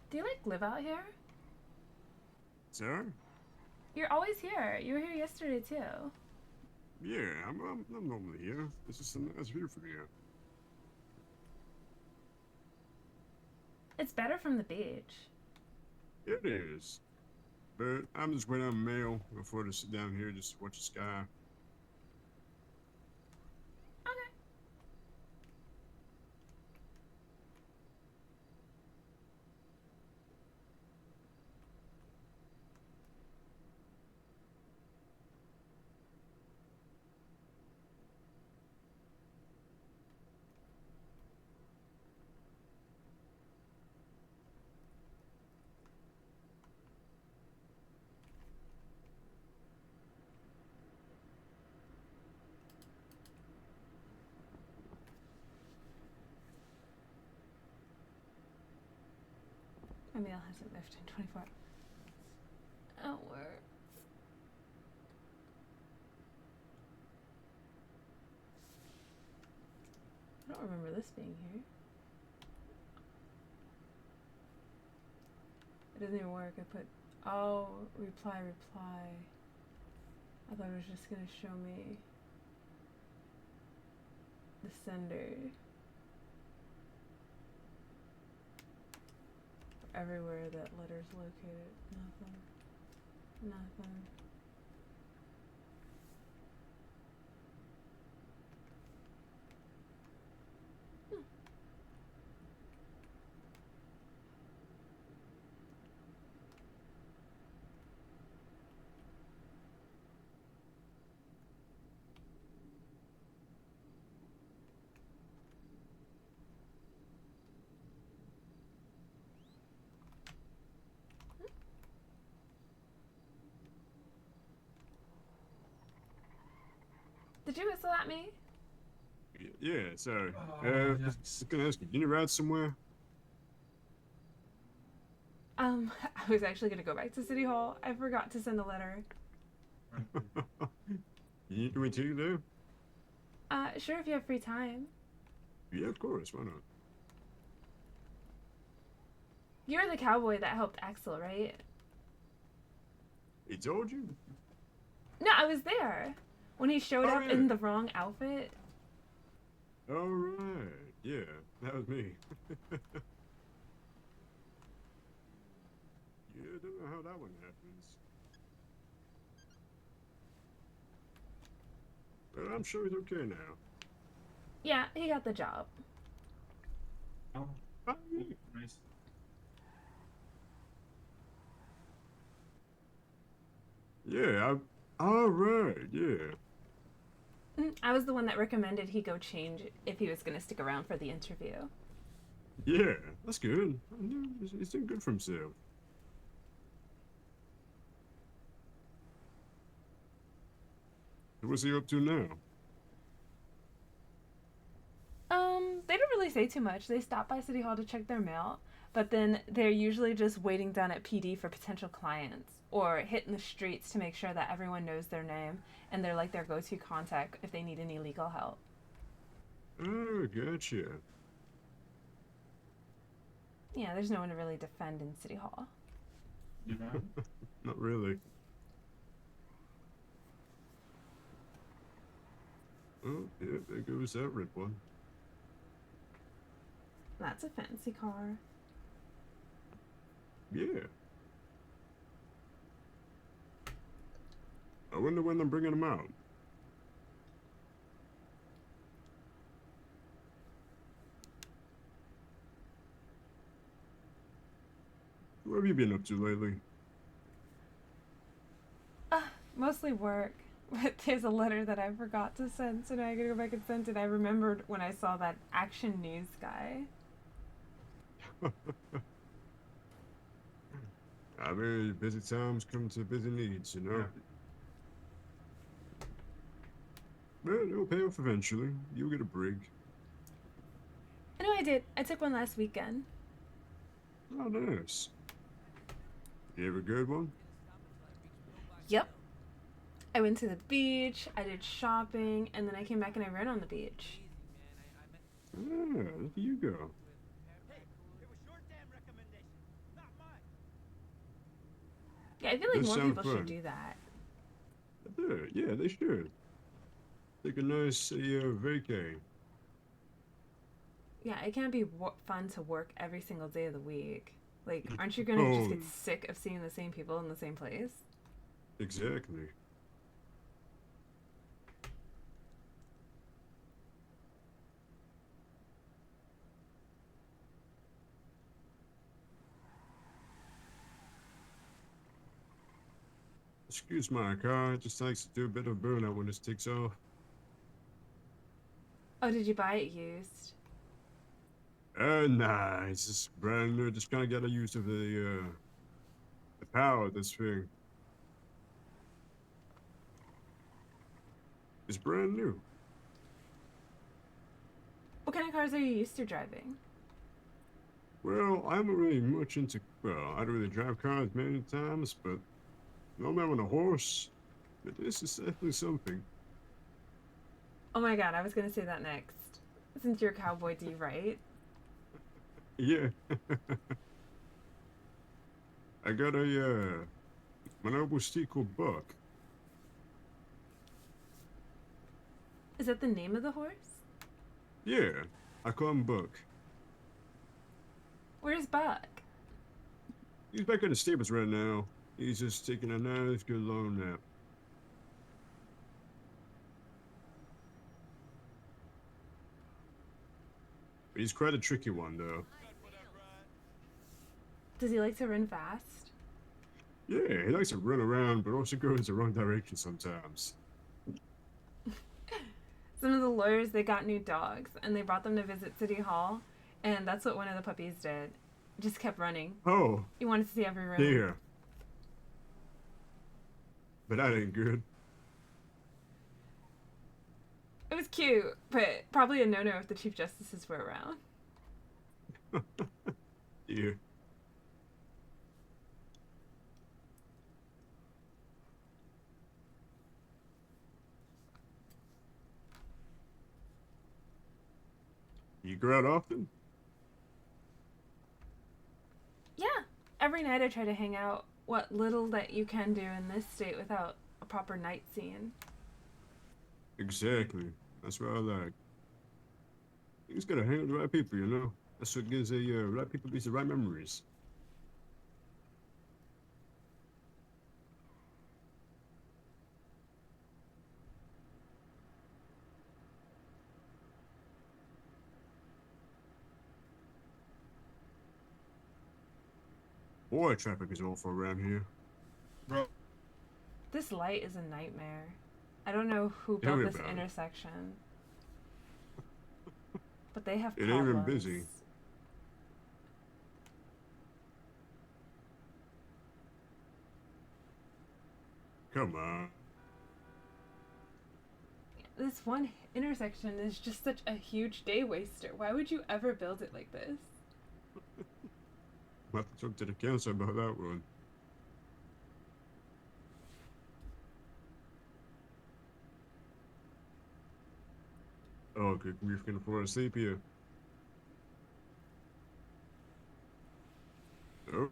Do you like live out here? Sir? You're always here. You were here yesterday too. Yeah, I'm normally here. It's just a nice view from here. It's better from the beach. It is. But I'm just waiting on mail before to sit down here just to watch the sky. Okay. My mail hasn't left in 24 hours. I don't remember this being here. It doesn't even work. I put, oh, reply. I thought it was just gonna show me the sender. Everywhere that letter's located. Nothing. Hmm. Did you whistle at me? Yeah, sorry. Yeah. Just gonna ask you, can you ride somewhere? I was actually gonna go back to City Hall. I forgot to send a letter. You need me to there? Sure, if you have free time. Yeah, of course. Why not? You're the cowboy that helped Axel, right? He told you? No, I was there. When he showed Oh, up yeah. in the wrong outfit. All right. Yeah, that was me. Yeah, I don't know how that one happens. But I'm sure he's okay now. Yeah, he got the job. Oh, Oh, yeah. nice. Yeah, all right, yeah. I was the one that recommended he go change if he was gonna stick around for the interview. Yeah, that's good. I knew he's doing good for himself. So what's he up to now? They don't really say too much. They stop by City Hall to check their mail, but then they're usually just waiting down at PD for potential clients or hitting the streets to make sure that everyone knows their name and they're like their go-to contact if they need any legal help. Oh, gotcha. Yeah, there's no one to really defend in City Hall. You know? Not really. Oh, yeah, there goes that red one. That's a fancy car. Yeah. I wonder when I'm bringing him out. What have you been up to lately? Mostly work. But there's a letter that I forgot to send, so now I gotta go back and send it. I remembered when I saw that Action News guy. I mean, busy times come to busy needs, you know? Yeah. Well, it'll pay off eventually. You'll get a brig. I know I did. I took one last weekend. Oh, nice. You have a good one? Yep. I went to the beach, I did shopping, and then I came back and I ran on the beach. Ah, look at you go. Yeah, I feel like This more sounds people should fun. do that. Yeah, they should. Take a nice vacay. Yeah, it can't be fun to work every single day of the week. Like, aren't you gonna just Oh, get sick of seeing the same people in the same place? exactly. Excuse my car. It just likes to do a bit of burnout when this takes off. Oh, did you buy it used? Nah, it's just brand new. Just kind of got used to the power of this thing. It's brand new. What kind of cars are you used to driving? Well, I'm not really much into. Well, I don't really drive cars many times, but normally I'm on a horse. But this is definitely something. Oh my god, I was gonna say that next. Since you're a cowboy, do you write? Yeah, I got a Manobu Steeple buck. Is that the name of the horse? Yeah, I call him Buck. Where's Buck? He's back in the stables right now. He's just taking a nice good long nap. He's quite a tricky one, though. Does he like to run fast? Yeah, he likes to run around, but also goes the wrong direction sometimes. Some of the lawyers, they got new dogs, and they brought them to visit City Hall, and that's what one of the puppies did. Just kept running. Oh, He wanted to see every room. dear. But that ain't good. It was cute, but probably a no-no if the Chief Justices were around. Dear. You go out often? Yeah, every night I try to hang out what little that you can do in this state without a proper night scene. Exactly. That's what I like. You just gotta hang with the right people, you know? That's what gives the right people gives the right memories. Boy, traffic is awful around here. Bro, This light is a nightmare. I don't know who Tell built me this about it. intersection, but they have It ain't problems. even busy. Come on. This one intersection is just such a huge day waster. Why would you ever build it like this? I'll have to talk to the council about that one. Oh, good grief, can afford to sleep here. Oh,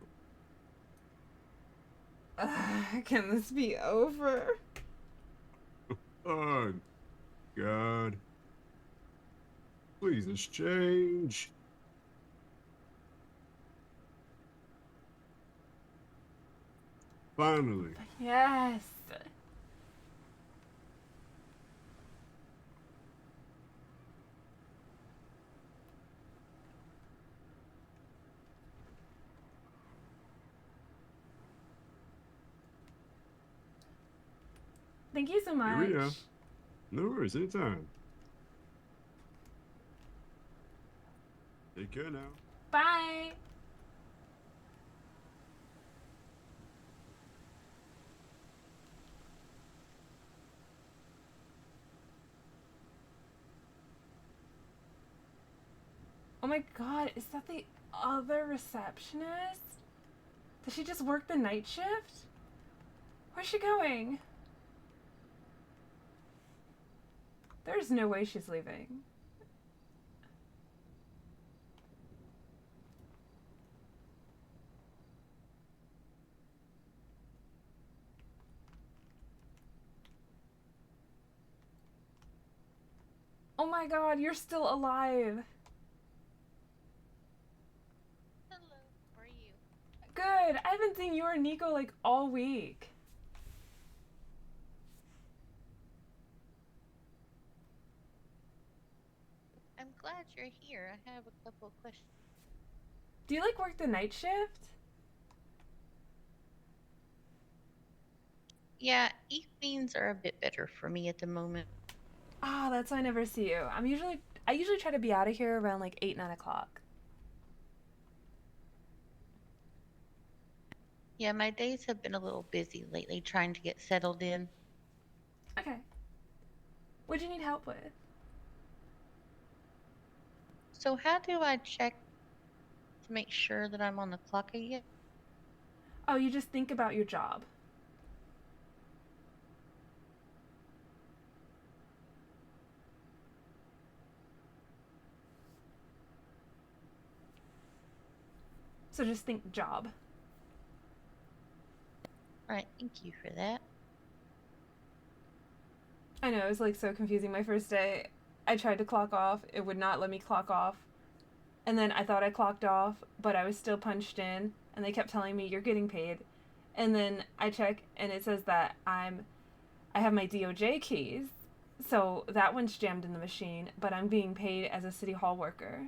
Can this be over? oh, God. Please, just change. Finally. Yes. Thank you so Here we are. much. No worries, anytime. Take care now. Bye. Oh my god, is that the other receptionist? Does she just work the night shift? Where's she going? There's no way she's leaving. Oh my god, you're still alive. Hello, how are you? Good. I haven't seen you or Nico like all week. I'm glad you're here. I have a couple of questions. Do you like work the night shift? Yeah, evenings are a bit better for me at the moment. Ah, that's why I never see you. I usually try to be out of here around like 8, 9 o'clock. Yeah, my days have been a little busy lately trying to get settled in. Okay. What do you need help with? So, how do I check to make sure that I'm on the clock again? Oh, you just think about your job. So just think job. All right, thank you for that. I know, it was like so confusing my first day. I tried to clock off, it would not let me clock off. And then I thought I clocked off, but I was still punched in, and they kept telling me you're getting paid. And then I check and it says that I have my DOJ keys. So that one's jammed in the machine, but I'm being paid as a city hall worker.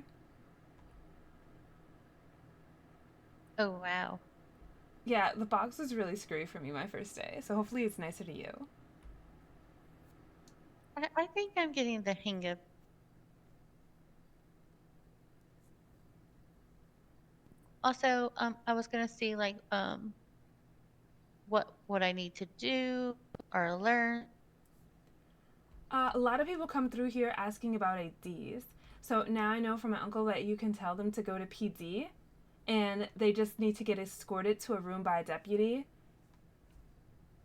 Oh, wow. Yeah, the box was really screwy for me my first day, so hopefully it's nicer to you. I think I'm getting the hang of. Also, I was gonna see like what I need to do or learn. A lot of people come through here asking about IDs. So now I know from my uncle that you can tell them to go to PD and they just need to get escorted to a room by a deputy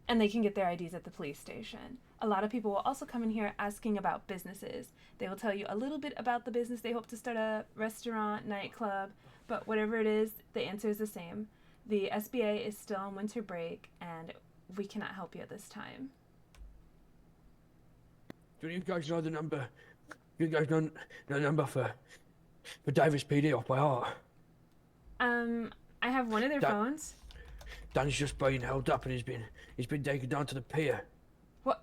and they can get their IDs at the police station. A lot of people will also come in here asking about businesses. They will tell you a little bit about the business they hope to start, a restaurant, nightclub, but whatever it is, the answer is the same. The SBA is still on winter break and we cannot help you at this time. Do you guys know the number? You guys know the number for Davis PD off by heart? I have one of their That- phones. Dan's just been held up and he's been taken down to the pier. What?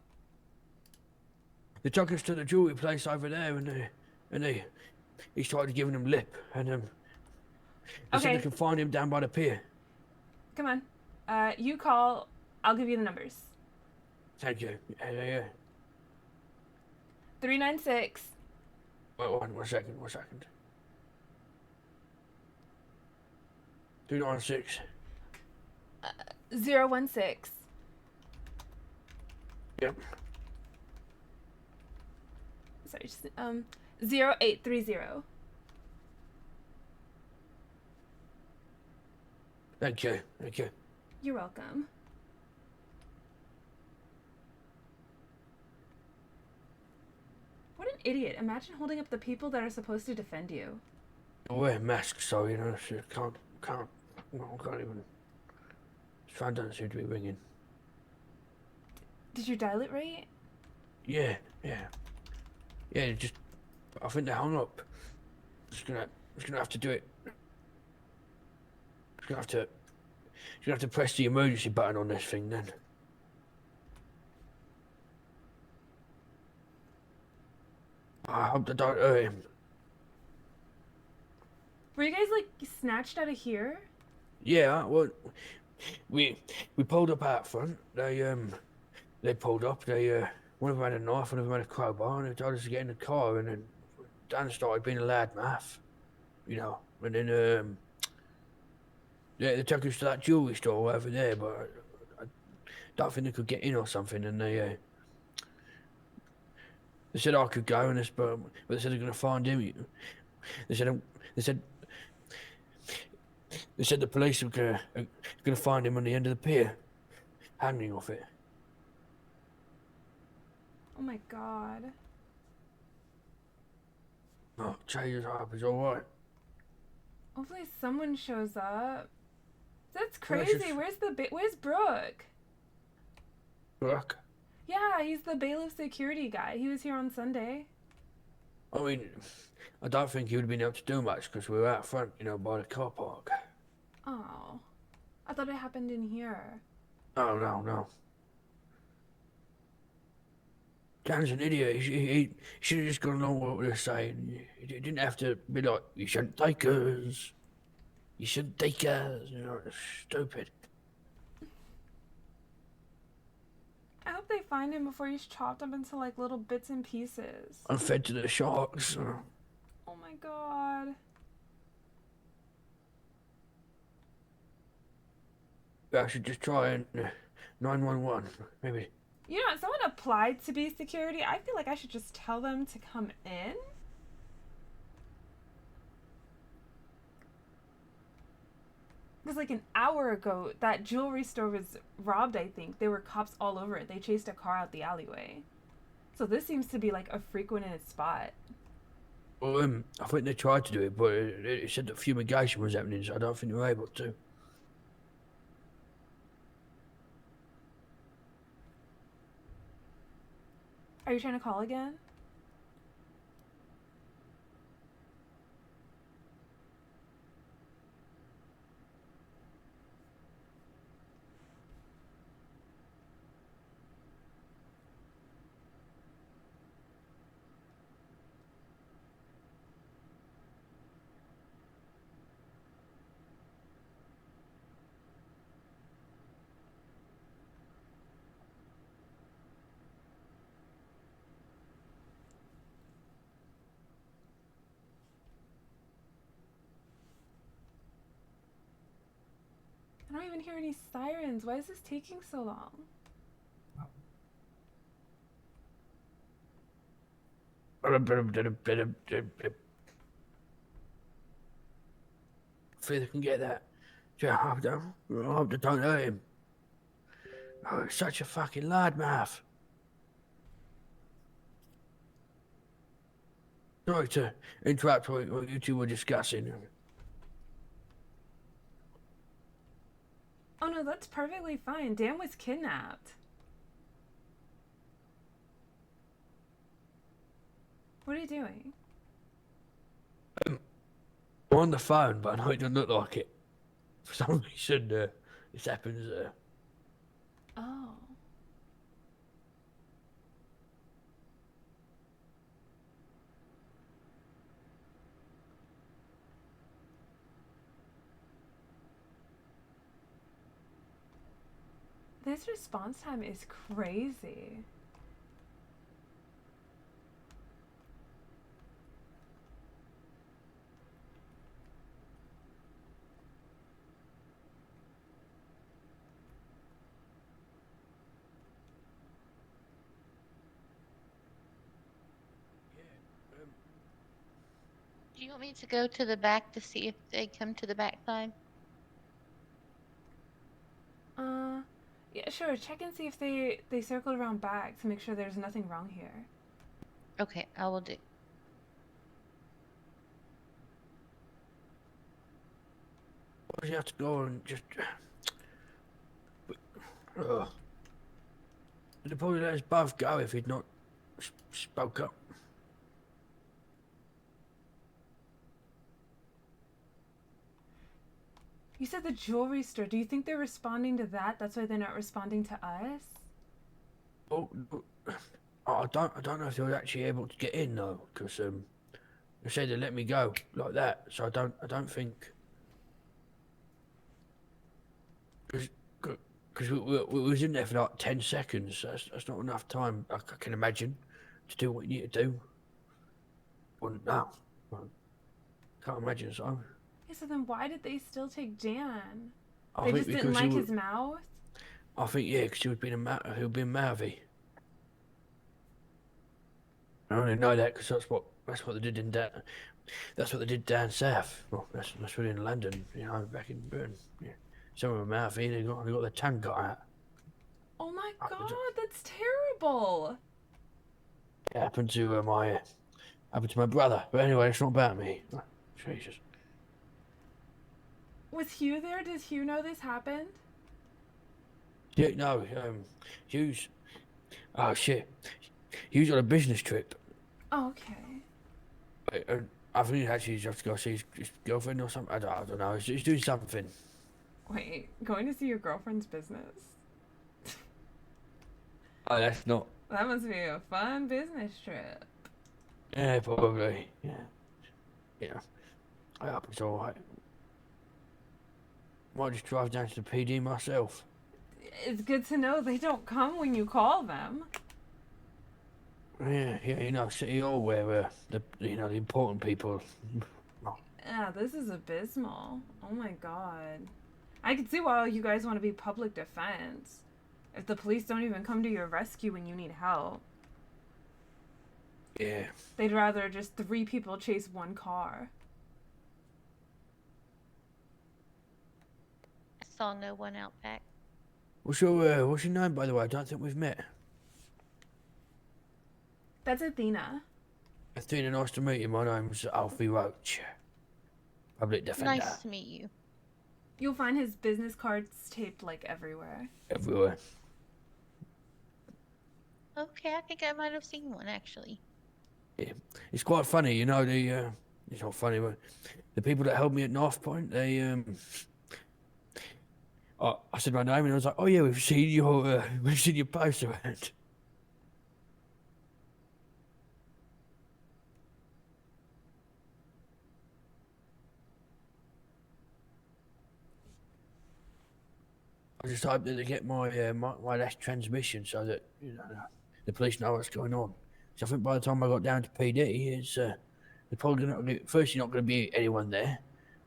They took us to the jewelry place over there and he started giving them lip and they said Okay. they can find him down by the pier. Come on. You call. I'll give you the numbers. Thank you. Yeah. 396. Wait, one second. 296. 016. Yep. Sorry, 0830. Thank you. You're welcome. What an idiot. Imagine holding up the people that are supposed to defend you. I wear masks, so she can't even. His phone doesn't seem to be ringing. Did you dial it right? Yeah. Just I think they hung up. Just gonna have to do it. Just gonna have to press the emergency button on this thing then. I hope I don't hurt him. Were you guys like snatched out of here? Yeah, well, we pulled up out front. They pulled up. One of them had a knife, one of them had a crowbar, and they told us to get in the car. And then Dan started being a loud mouth, And then yeah, they took us to that jewelry store over there, but I don't think they could get in or something. And they said I could go, but they said they're gonna find him. They said the police are gonna find him on the end of the pier, hanging off it. Oh my god. Oh, Jesus, I hope he's alright. Hopefully someone shows up. That's Well, that's crazy. just- Where's Brooke? Brooke? Yeah, he's the bailiff security guy. He was here on Sunday. I mean, I don't think he would have been able to do much because we were out front, by the car park. Oh, I thought it happened in here. Oh, no, no. Dan's an idiot. He should have just gone along with what they're saying. He didn't have to be like, you shouldn't take us. You shouldn't take us. It's stupid. I hope they find him before he's chopped up into like little bits and pieces. I'm fed to the sharks. Oh my god. I should just try and 911, maybe. You know, if someone applied to be security, I feel like I should just tell them to come in. Because like an hour ago, that jewelry store was robbed, I think. There were cops all over it. They chased a car out the alleyway. So this seems to be like a frequented spot. Well, I think they tried to do it, but it said that fumigation was happening, so I don't think they were able to. Are you trying to call again? I don't even hear any sirens. Why is this taking so long? See if they can get that. Yeah, I hope they don't hurt him. Oh, he's such a fucking loudmouth. Sorry to interrupt what you two were discussing. Oh no, that's perfectly fine. Dan was kidnapped. What are you doing? I'm on the phone, but I know it doesn't look like it. For some reason, this happens. Oh. This response time is crazy. Do you want me to go to the back to see if they come to the back side? Yeah, sure. Check and see if they circled around back to make sure there's nothing wrong here. Okay, I will do. Why does he have to go and just... Ugh. They'd probably let us both go if he'd not spoke up. You said the jewelry store. Do you think they're responding to that? That's why they're not responding to us? Oh, I don't know if they were actually able to get in though, because they said they let me go like that. So I don't think because we was in there for like 10 seconds. That's not enough time. I can imagine to do what you need to do. Well, no, can't imagine so. Yeah, so then why did they still take Dan? I They think just didn't because like his mouth? I think yeah, because he was being mouthy. I only know that because that's what they did in that's what they did down south. Well, that's what in London, back in Britain. Yeah. Some of them mouthy, they got their tongue cut out. Oh my god, that's terrible! It happened to my brother. But anyway, it's not about me. Jesus. Was Hugh there? Does Hugh know this happened? Yeah, no, Hughes. Oh shit, Hughes on a business trip. Oh, okay. I think actually he's have to go see his girlfriend or something. I don't know. He's doing something. Wait, going to see your girlfriend's business? Oh, that's not. That must be a fun business trip. Yeah, probably. Yeah. Yeah. I hope it's all right. Might just drive down to the PD myself. It's good to know they don't come when you call them. Yeah, you know, City Hall where the important people. Yeah, this is abysmal. Oh my god. I can see why you guys want to be public defense. If the police don't even come to your rescue when you need help, Yeah. they'd rather just 3 people chase 1 car. I saw no one out back. What's your name, by the way? I don't think we've met. That's Athena. Athena, nice to meet you. My name's Alfie Roach, public defender. Nice to meet you. You'll find his business cards taped like everywhere. Everywhere. Okay, I think I might have seen one actually. Yeah. It's quite funny, you know. It's not funny, but the people that held me at North Point, I said my name and I was like, "Oh yeah, we've seen your poster around." I just hope that they get my last transmission so that the police know what's going on. So I think by the time I got down to PD, they're probably not going to. Firstly, not going to be anyone there.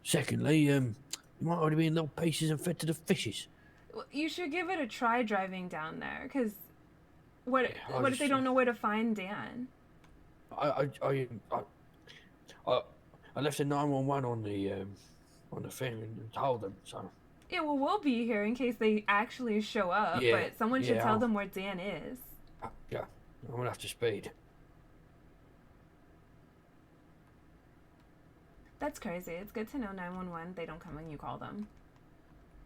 Secondly, you might already be in little pieces and fed to the fishes. Well, you should give it a try driving down there, because what I if they just- don't know where to find Dan? I left a 911 on the thing and told them. So Yeah, well, we'll be here in case they actually show up, Yeah, but someone should yeah, tell I'll- them where Dan is. yeah, I'm gonna have to speed. That's crazy. It's good to know 911, they don't come when you call them.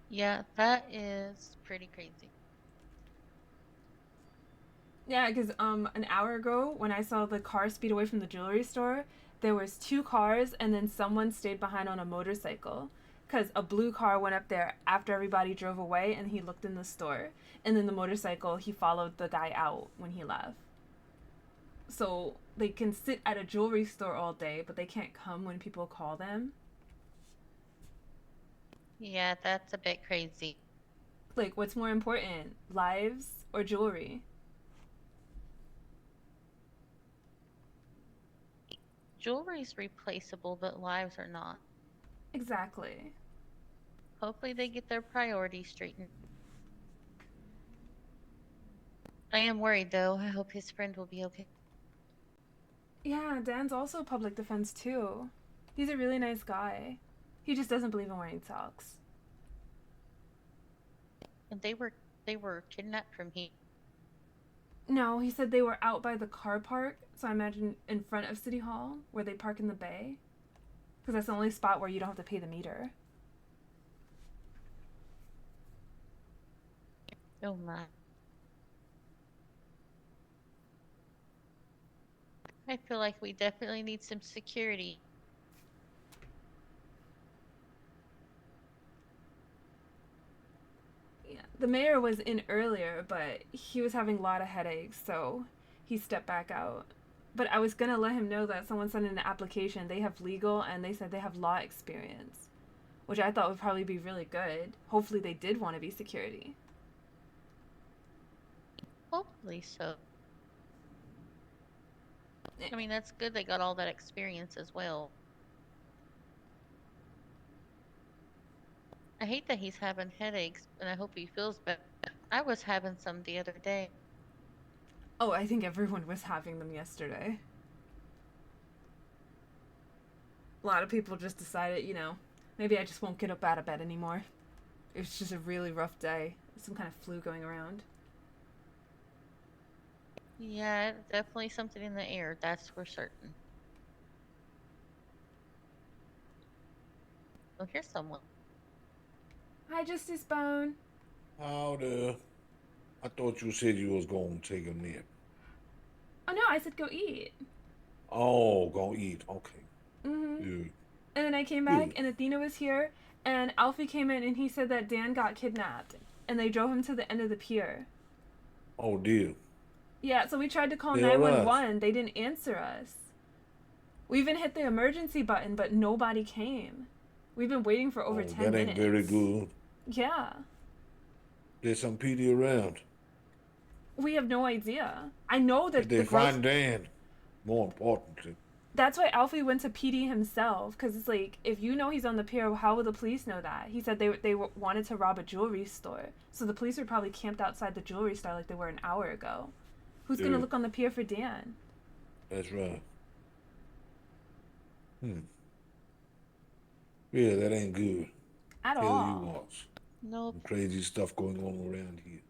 Yeah, that is pretty crazy. Yeah, because an hour ago when I saw the car speed away from the jewelry store, there was 2 cars and then someone stayed behind on a motorcycle. Because a blue car went up there after everybody drove away and he looked in the store. And then the motorcycle, he followed the guy out when he left. So they can sit at a jewelry store all day, but they can't come when people call them. Yeah, that's a bit crazy. Like, what's more important, lives or jewelry? Jewelry's replaceable, but lives are not. Exactly. Hopefully they get their priorities straightened. I am worried though. I hope his friend will be okay. Yeah, Dan's also public defense too. He's a really nice guy. He just doesn't believe in wearing socks. And they were kidnapped from here. No, he said they were out by the car park, so I imagine in front of City Hall, where they park in the bay. Because that's the only spot where you don't have to pay the meter. Oh my. I feel like we definitely need some security. Yeah, the mayor was in earlier, but he was having a lot of headaches, so he stepped back out. But I was gonna let him know that someone sent in an application. They have legal and they said they have law experience, which I thought would probably be really good. Hopefully they did want to be security. Hopefully so. I mean, that's good they got all that experience as well. I hate that he's having headaches, and I hope he feels better. I was having some the other day. Oh, I think everyone was having them yesterday. A lot of people just decided, maybe I just won't get up out of bed anymore. It was just a really rough day. Some kind of flu going around. Yeah, definitely something in the air, that's for certain. Oh, here's someone. Hi, Justice Bone. Howdy. I thought you said you was gonna take a nap. Oh no, I said go eat. Oh, gonna eat. Okay. Mm-hmm. Yeah. And then I came Yeah. back, and Athena was here, and Alfie came in, and he said that Dan got kidnapped, and they drove him to the end of the pier. Oh dear. Yeah, so we tried to call They all right. 911. They didn't answer us. We even hit the emergency button, but nobody came. We've been waiting for over Oh, 10 that ain't minutes. very good. Yeah. There's some PD around. We have no idea. I know If that they the girls. find Dan, more importantly. That's why Alfie went to PD himself, because it's like, if you know he's on the pier, how will the police know that? He said they wanted to rob a jewelry store, so the police were probably camped outside the jewelry store like they were an hour ago. Who's gonna Yeah. look on the pier for Dan? That's right. Yeah, that ain't good. At Tell you all. what. Nope. Some crazy stuff going on around here.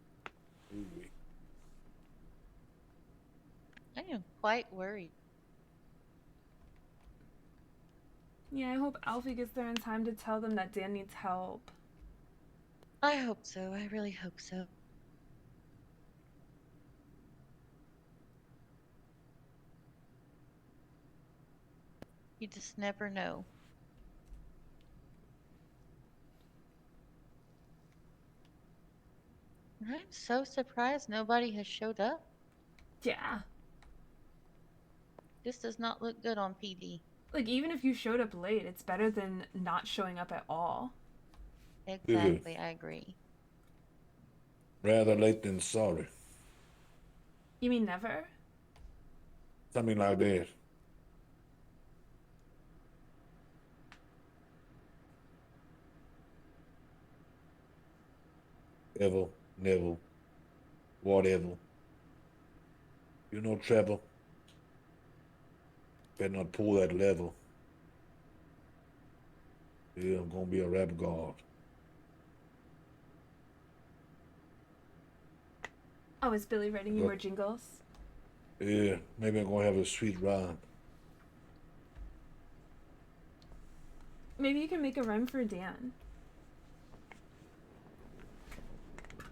Ooh-wee. I am quite worried. Yeah, I hope Alfie gets there in time to tell them that Dan needs help. I hope so. I really hope so. You just never know. I'm so surprised nobody has showed up. Yeah. This does not look good on PD. Like, even if you showed up late, it's better than not showing up at all. Exactly, I agree. Rather late than sorry. You mean never? Something like that. Ever, never, whatever. You know, Trevor, better not pull that lever. Yeah, I'm gonna be a rap god. Oh, is Billy writing you But- more jingles? Yeah, maybe I'm gonna have a sweet rhyme. Maybe you can make a rhyme for Dan.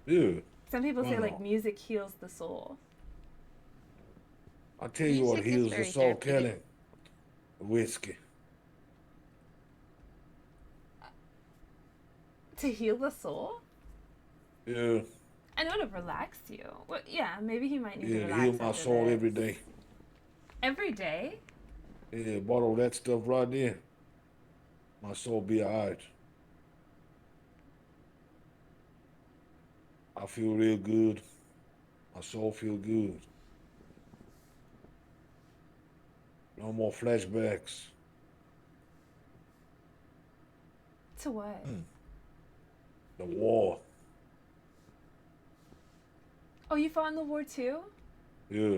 Yeah, Some people Why say, like, not? music heals the soul. I'll tell you what Music is heals the very soul, therapeutic. Kelly. Whiskey. To heal the soul? Yeah, I know to relax you. Well, yeah, maybe he might need to yeah, relax heal my after soul this. every day. Every day? Yeah, bottle that stuff right there. My soul be alright. I feel real good. My soul feel good. No more flashbacks. To what? The war. Oh, you fought in the war too? Yeah.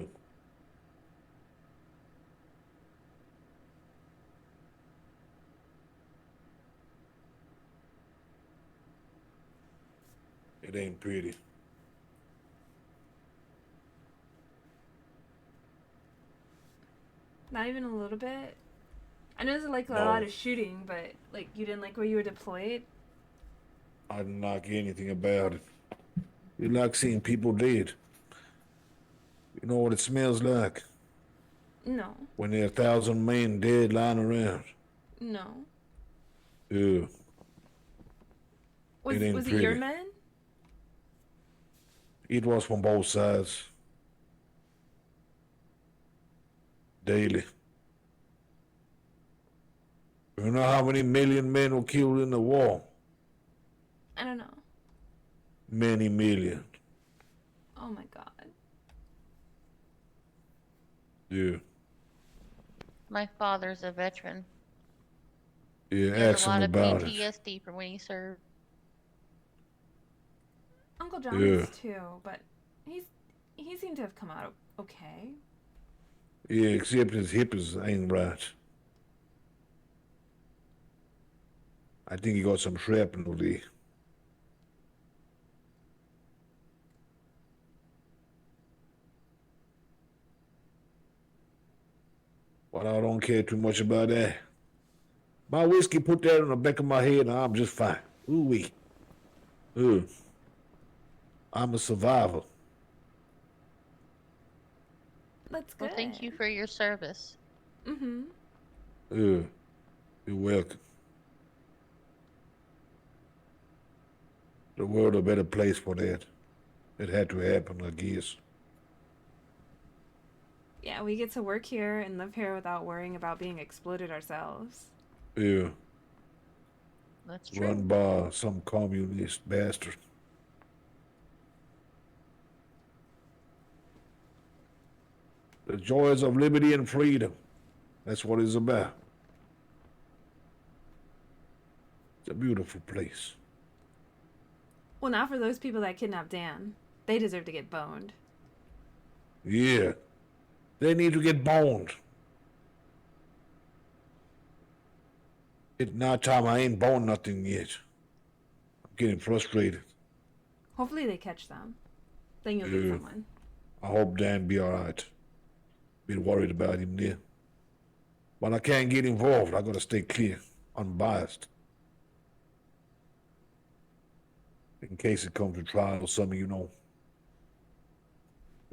It ain't pretty. Not even a little bit? I know there's like a No. lot of shooting, but like you didn't like where you were deployed? I didn't like anything about it. You like seeing people dead. You know what it smells like No. when there are 1,000 men dead lying around. No. Yeah. Was It ain't was it your pretty. men? It was from both sides. Daily. You know how many million men were killed in the war? I don't know. Many million. Oh my god. Yeah. My father's a veteran. Yeah, He has ask a him lot of about it. PTSD from when he served. Uncle John Yeah. is too, but he seemed to have come out okay. Yeah, except his hips ain't right. I think he got some shrapnel there. But I don't care too much about that. My whiskey put that on the back of my head and I'm just fine. Ooh-wee. I'm a survivor. That's good. Well, thank you for your service. Mm-hmm. Yeah, you're welcome. The world a better place for that. It had to happen, I guess. Yeah, we get to work here and live here without worrying about being exploited ourselves. Yeah, That's run true. by some communist bastard. The joys of liberty and freedom. That's what it's about. It's a beautiful place. Well, not for those people that kidnapped Dan. They deserve to get boned. Yeah, they need to get boned. It's not time. I ain't boned nothing yet. I'm getting frustrated. Hopefully they catch them. Then you'll get Yeah, someone. I hope Dan be alright. Been worried about him there. But I can't get involved. I gotta stay clear, unbiased. In case it comes to trial or something, you know.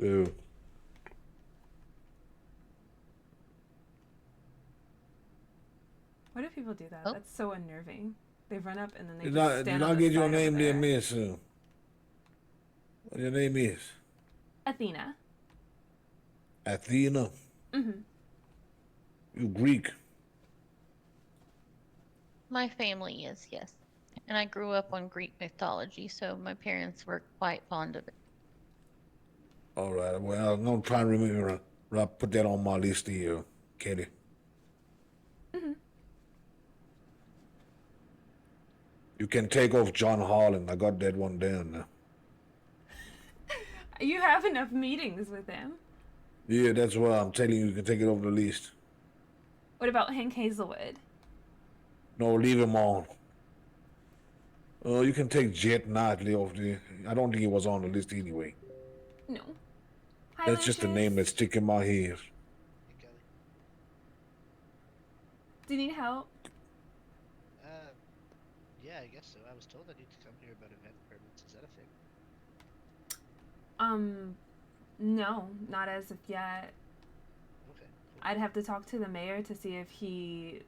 Yeah. Why do people do that? Oh, That's so unnerving. They run up and then they Did just I stand did on I the get your side over name there, there. miss? What your name is? Athena. Athena. Mm-hmm. You Greek. my family is, yes. And I grew up on Greek mythology, so my parents were quite fond of it. All right. Well, I'm gonna try and remember. I'll put that on my list here, Katie. Mm-hmm. You can take off John Harlan. I got that one down now. You have enough meetings with him. Yeah, that's why I'm telling you. You can take it off the list. What about Hank Hazelwood? No, leave him on. You can take Jet Knightley off there. I don't think he was on the list anyway. No. Hi, That's just a Lucius. name that's sticking in my head. Hey, Kelly. Do you need help? Uh, yeah, I guess so. I was told I need to come here about event permits. Is that a thing? No, not as of yet. Okay, cool. I'd have to talk to the mayor to see if he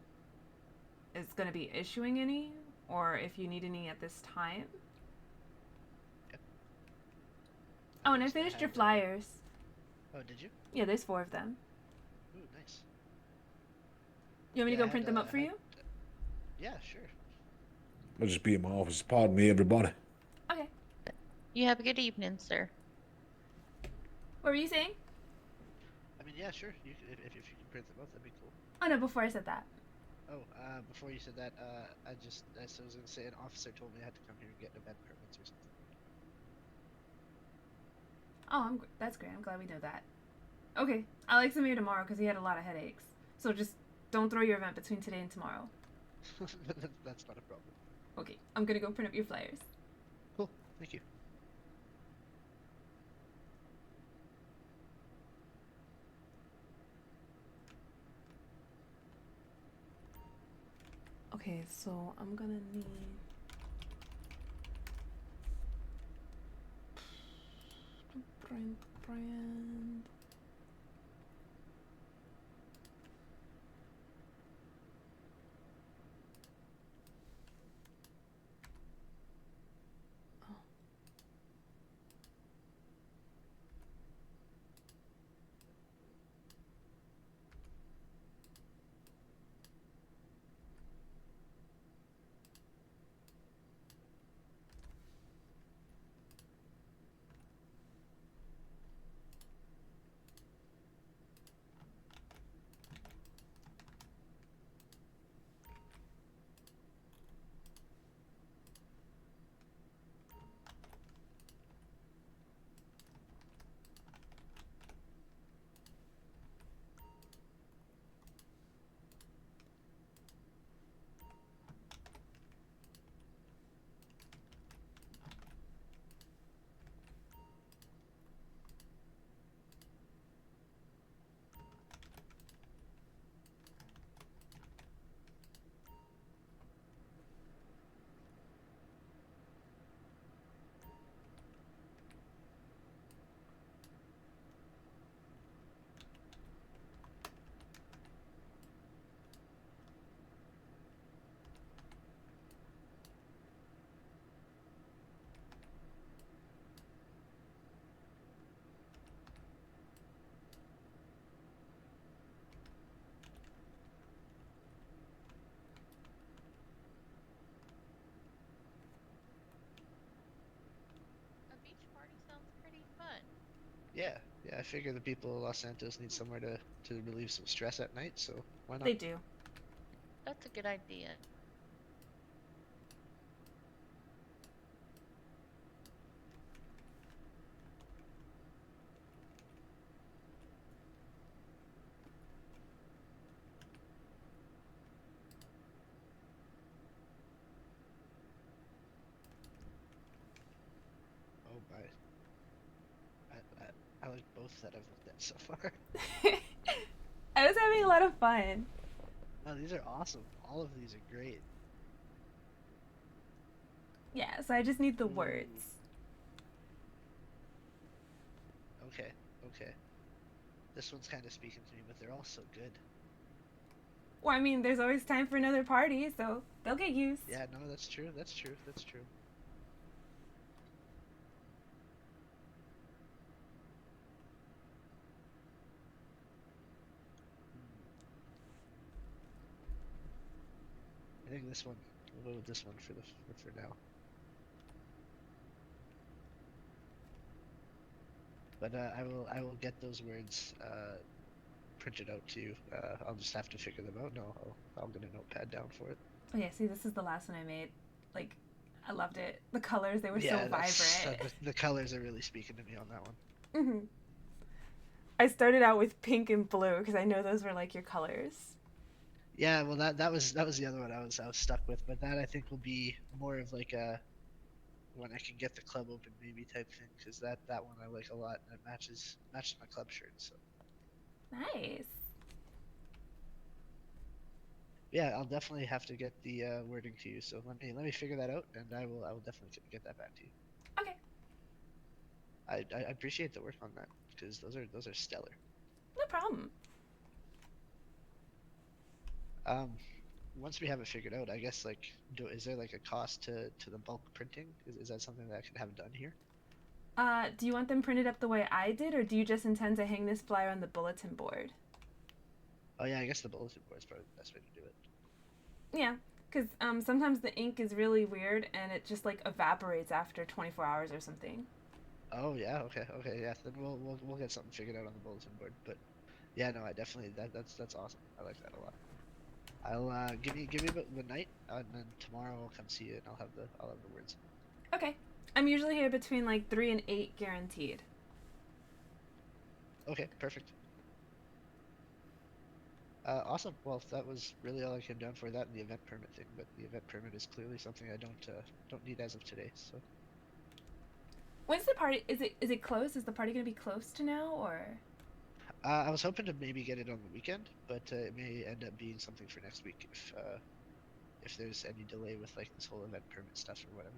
is going to be issuing any or if you need any at this time. Yep. Oh, and I used to finished your have, flyers. Oh, did you? Yeah, there's 4 of them. Ooh, nice. You want me to Yeah, go print them up for you? Yeah, sure. I'll just be in my office. Pardon me, everybody. Okay. You have a good evening, sir. What were you saying? I mean, yeah, sure. You could, if you can print them up, that'd be cool. Oh, no, before I said that. Oh, before you said that, I was gonna say an officer told me I had to come here and get event permits or something. Oh, that's great. I'm glad we know that. Okay, I'll like Samir tomorrow because he had a lot of headaches. So just don't throw your event between today and tomorrow. That's not a problem. Okay, I'm gonna go print up your flyers. Cool. Thank you. Okay, so I'm gonna need brand. Yeah, yeah. I figure the people of Los Santos need somewhere to relieve some stress at night, so why not? They do. That's a good idea. Oh my. I like both that I've looked at so far. I was having a lot of fun. Oh, these are awesome. All of these are great. Yeah, so I just need the Ooh. words. Okay, okay. This one's kind of speaking to me, but they're all so good. Well, I mean, there's always time for another party, so they'll get used. Yeah, no, that's true. That's true. That's true. I think this one. We'll go with this one for now. But I will get those words printed out to you. I'll just have to figure them out. No, I'll get a notepad down for it. Oh yeah, see, this is the last one I made. Like, I loved it. The colors, they were Yeah, so that's, vibrant. the colors are really speaking to me on that one. Hmm. I started out with pink and blue because I know those were like your colors. Yeah, well that was the other one I was stuck with, but that I think will be more of like a when I can get the club open maybe type thing, because that one I like a lot and it matches my club shirt. So Nice. yeah, I'll definitely have to get the wording to you. So let me figure that out, and I will definitely get that back to you. Okay. I appreciate the work on that because those are stellar. No problem. Um, once we have it figured out, I guess like is there like a cost to the bulk printing? Is that something that I could have done here? Do you want them printed up the way I did, or do you just intend to hang this flyer on the bulletin board? Oh yeah, I guess the bulletin board is probably the best way to do it. Yeah, because sometimes the ink is really weird and it just like evaporates after 24 hours or something. Oh yeah, okay, yeah. Then we'll get something figured out on the bulletin board. But yeah, no, I definitely that's awesome. I like that a lot. I'll give me about the night, and then tomorrow I'll come see you, and I'll have the words. Okay. I'm usually here between like 3 and 8 guaranteed. Okay, perfect. Awesome. Well, that was really all I came down for, that and the event permit thing. But the event permit is clearly something I don't need as of today. So When's the party? Is it close? Is the party gonna be close to now or? I was hoping to maybe get it on the weekend, but it may end up being something for next week if there's any delay with like this whole event permit stuff or whatever.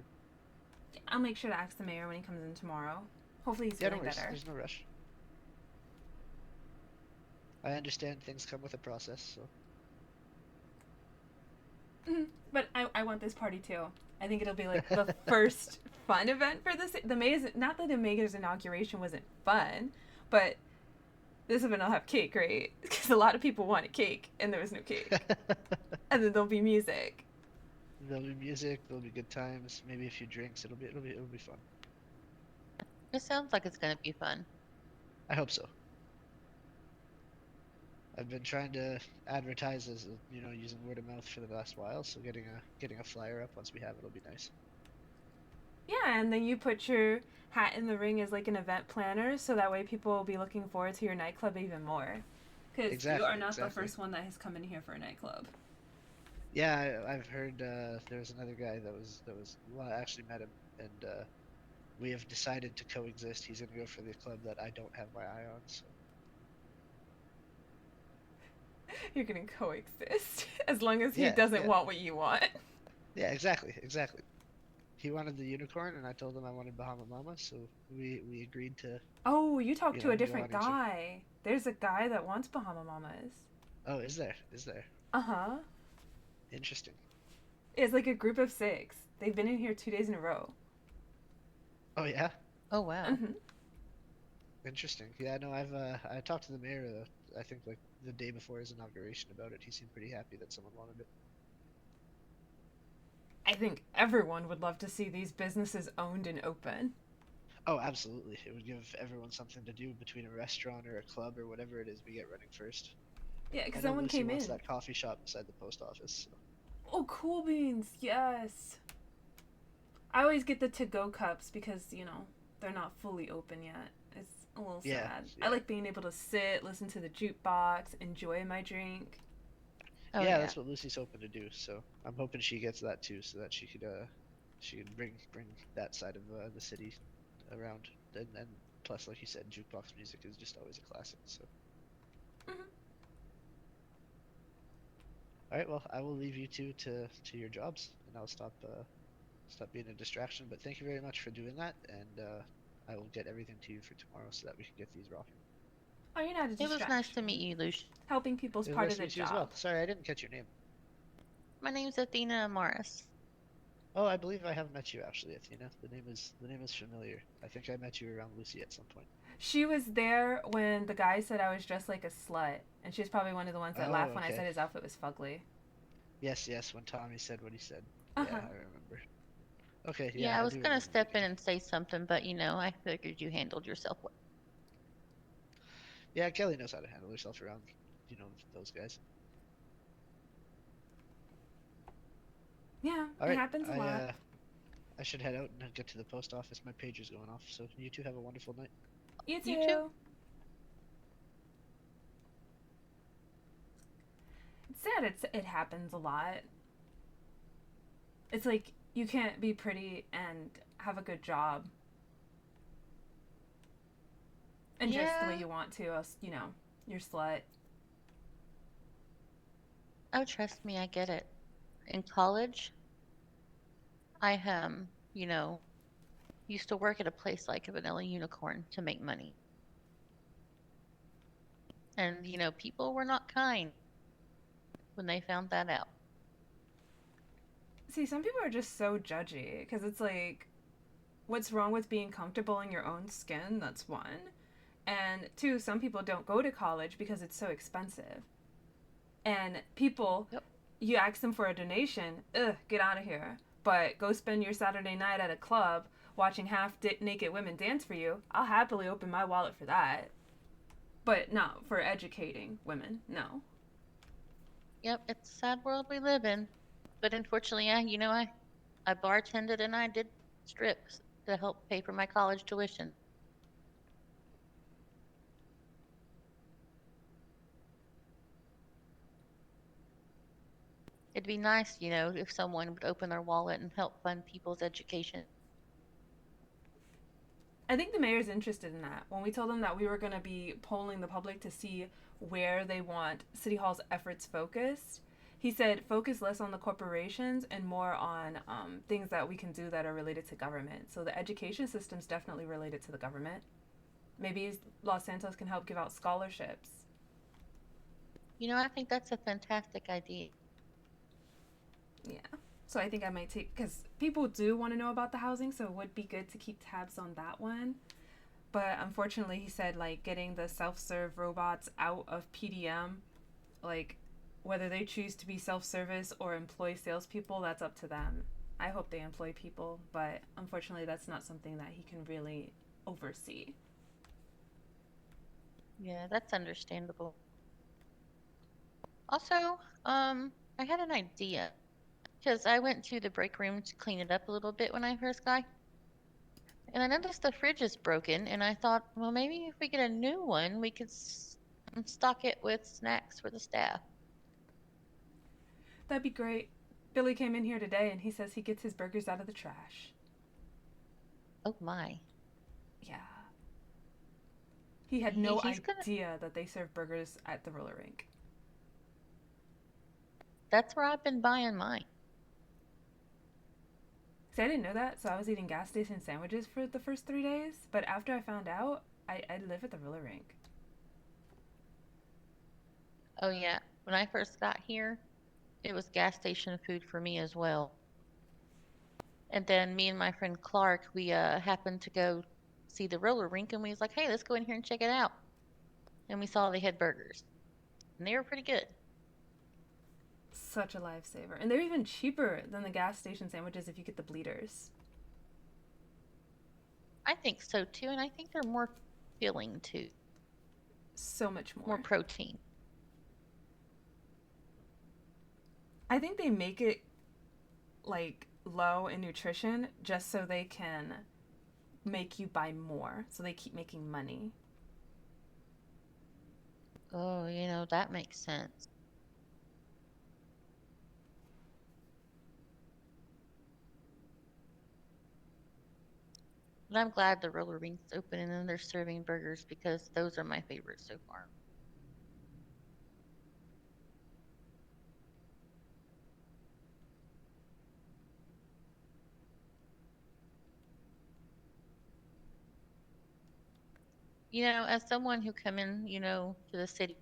I'll make sure to ask the mayor when he comes in tomorrow. Hopefully he's Yeah, no feeling worries. better. There's no rush. I understand things come with a process, so Mhm. But I want this party too. I think it'll be like the first fun event for this. The mayor's not that the mayor's inauguration wasn't fun, but this event will have cake, right? Because a lot of people wanted cake and there was no cake, and then there'll be music. there'll be music, there'll be good times, maybe a few drinks. It'll be fun. It sounds like it's gonna be fun. I hope so. I've been trying to advertise as using word of mouth for the last while, so getting a flyer up once we have it will be nice. Yeah, and then you put your hat in the ring as like an event planner, so that way people will be looking forward to your nightclub even more. Because you are not the Exactly. first one that has come in here for a nightclub. Yeah, I've heard there was another guy that was well, I actually met him, and we have decided to coexist. He's gonna go for the club that I don't have my eye on. So You're gonna coexist as long as he yeah, doesn't yeah, want what you want. yeah, exactly. He wanted the unicorn, and I told him I wanted Bahama Mama, so we agreed to Oh, you talked to a go different on each. guy. There's a guy that wants Bahama Mamas. Oh, is there? Is there? Uh huh. Interesting. It's like a group of 6. They've been in here 2 days in a row. Oh yeah, Oh wow. Mm-hmm. interesting. Yeah, no, I talked to the mayor. I think like the day before his inauguration about it. He seemed pretty happy that someone wanted it. I think everyone would love to see these businesses owned and open. Oh, absolutely. It would give everyone something to do between a restaurant or a club or whatever it is we get running first. Yeah, I because know someone Lucy came wants in. that coffee shop beside the post office. So. Oh, cool beans. Yes. I always get the to-go cups because, they're not fully open yet. It's a little Yeah, sad. I yeah. like being able to sit, listen to the jukebox, enjoy my drink. Oh Yeah, yeah. that's what Lucy's hoping to do. So I'm hoping she gets that too, so that she could bring that side of the city around. And plus, like you said, jukebox music is just always a classic. So Hmm. all right, well, I will leave you two to your jobs, and I'll stop being a distraction. But thank you very much for doing that, and I will get everything to you for tomorrow so that we can get these rocking. Oh, you're not a It was nice to distraction. meet you, Lucian. Helping people's It was part nice of to the meet you as well. job. Sorry, I didn't catch your name. My name's Athena Morris. Oh, I believe I have met you actually, Athena. The name is familiar. I think I met you around Lucy at some point. She was there when the guy said I was dressed like a slut, and she's probably one of the ones that Oh, laughed when I okay. said his outfit was fugly. Yes, yes, when Tommy said what he said. Uh Yeah, huh. I remember. Okay, Yeah, yeah, I I was do gonna remember step meeting in you. and say something, but I figured you handled yourself well. Yeah, Kelly knows how to handle herself around, those guys. Yeah, All it right, happens a lot. I should head out and get to the post office. My pager's going off, so you two have a wonderful night. You You too? too. It's sad. It happens a lot. It's like you can't be pretty and have a good job and dress the way Yeah. you want to. Else, you're slut. Oh, trust me, I get it. In college, I you know, used to work at a place like a Vanilla Unicorn to make money. And, people were not kind when they found that out. See, some people are just so judgy because it's like, what's wrong with being comfortable in your own skin? That's one. And two, some people don't go to college because it's so expensive. And people, Yep. you ask them for a donation, ugh, get out of here. But go spend your Saturday night at a club watching half naked women dance for you. I'll happily open my wallet for that. But not for educating women, no. Yep, it's a sad world we live in. But unfortunately, I bartended and I did strips to help pay for my college tuition. It'd be nice, if someone would open their wallet and help fund people's education. I think the mayor's interested in that. When we told them that we were going to be polling the public to see where they want City Hall's efforts focused, he said focus less on the corporations and more on things that we can do that are related to government. So the education system's definitely related to the government. Maybe Los Santos can help give out scholarships. I think that's a fantastic idea. Yeah. So I think I might take, because people do want to know about the housing, so it would be good to keep tabs on that one. But unfortunately, he said like getting the self-serve robots out of PDM, like whether they choose to be self-service or employ salespeople, that's up to them. I hope they employ people, but unfortunately, that's not something that he can really oversee. Yeah, that's understandable. Also, I had an idea because I went to the break room to clean it up a little bit when I first got, and I noticed the fridge is broken, and I thought, well, maybe if we get a new one, we could stock it with snacks for the staff. That'd be great. Billy came in here today and he says he gets his burgers out of the trash. Oh my. Yeah. He had He, no he's gonna. idea that they serve burgers at the roller rink. That's where I've been buying mine. See, I didn't know that, so I was eating gas station sandwiches for the first 3 days. But after I found out, I live at the roller rink. Oh yeah. When I first got here, it was gas station food for me as well. And then me and my friend Clark, we happened to go see the roller rink, and we was like, hey, let's go in here and check it out. And we saw they had burgers, and they were pretty good. Such a lifesaver. And they're even cheaper than the gas station sandwiches if you get the bleeders. I think so too, and I think they're more filling too, So much more more. protein. I think they make it like low in nutrition just so they can make you buy more. So they keep making money. Oh, that makes sense. But I'm glad the roller rink's open and then they're serving burgers because those are my favorites so far. As someone who come in, to the city,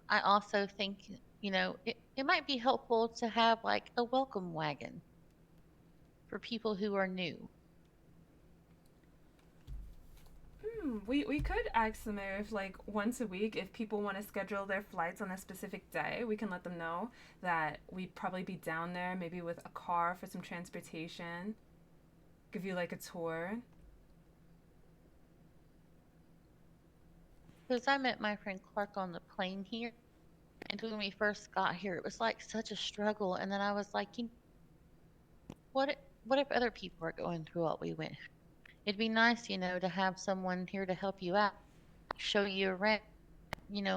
I also think, it might be helpful to have like a welcome wagon for people who are new. We could ask the mayor if, like, once a week, if people want to schedule their flights on a specific day, we can let them know that we'd probably be down there, maybe with a car for some transportation, give you, like, a tour. Because I met my friend Clark on the plane here, and when we first got here, it was like such a struggle. And then I was like, what? What if other people are going through what we went? It'd be nice, to have someone here to help you out, show you around,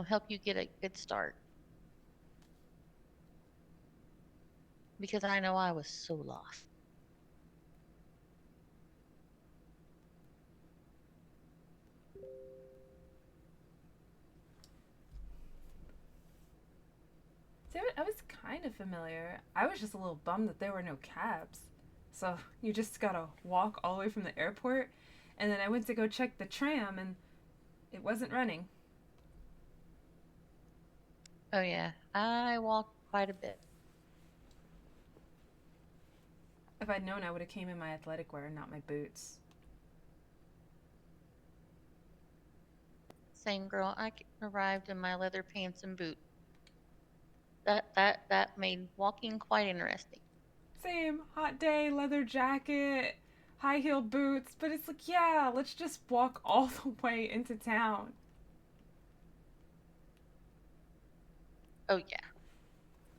help you get a good start. Because I know I was so lost. See, I was kind of familiar. I was just a little bummed that there were no cabs. So you just gotta walk all the way from the airport, and then I went to go check the tram, and it wasn't running. Oh yeah, I walked quite a bit. If I'd known, I would have came in my athletic wear and not my boots. Same girl. Arrived in my leather pants and boots. That made walking quite interesting. Same, hot day, leather jacket, high heel boots, but it's like, yeah, let's just walk all the way into town. Oh yeah,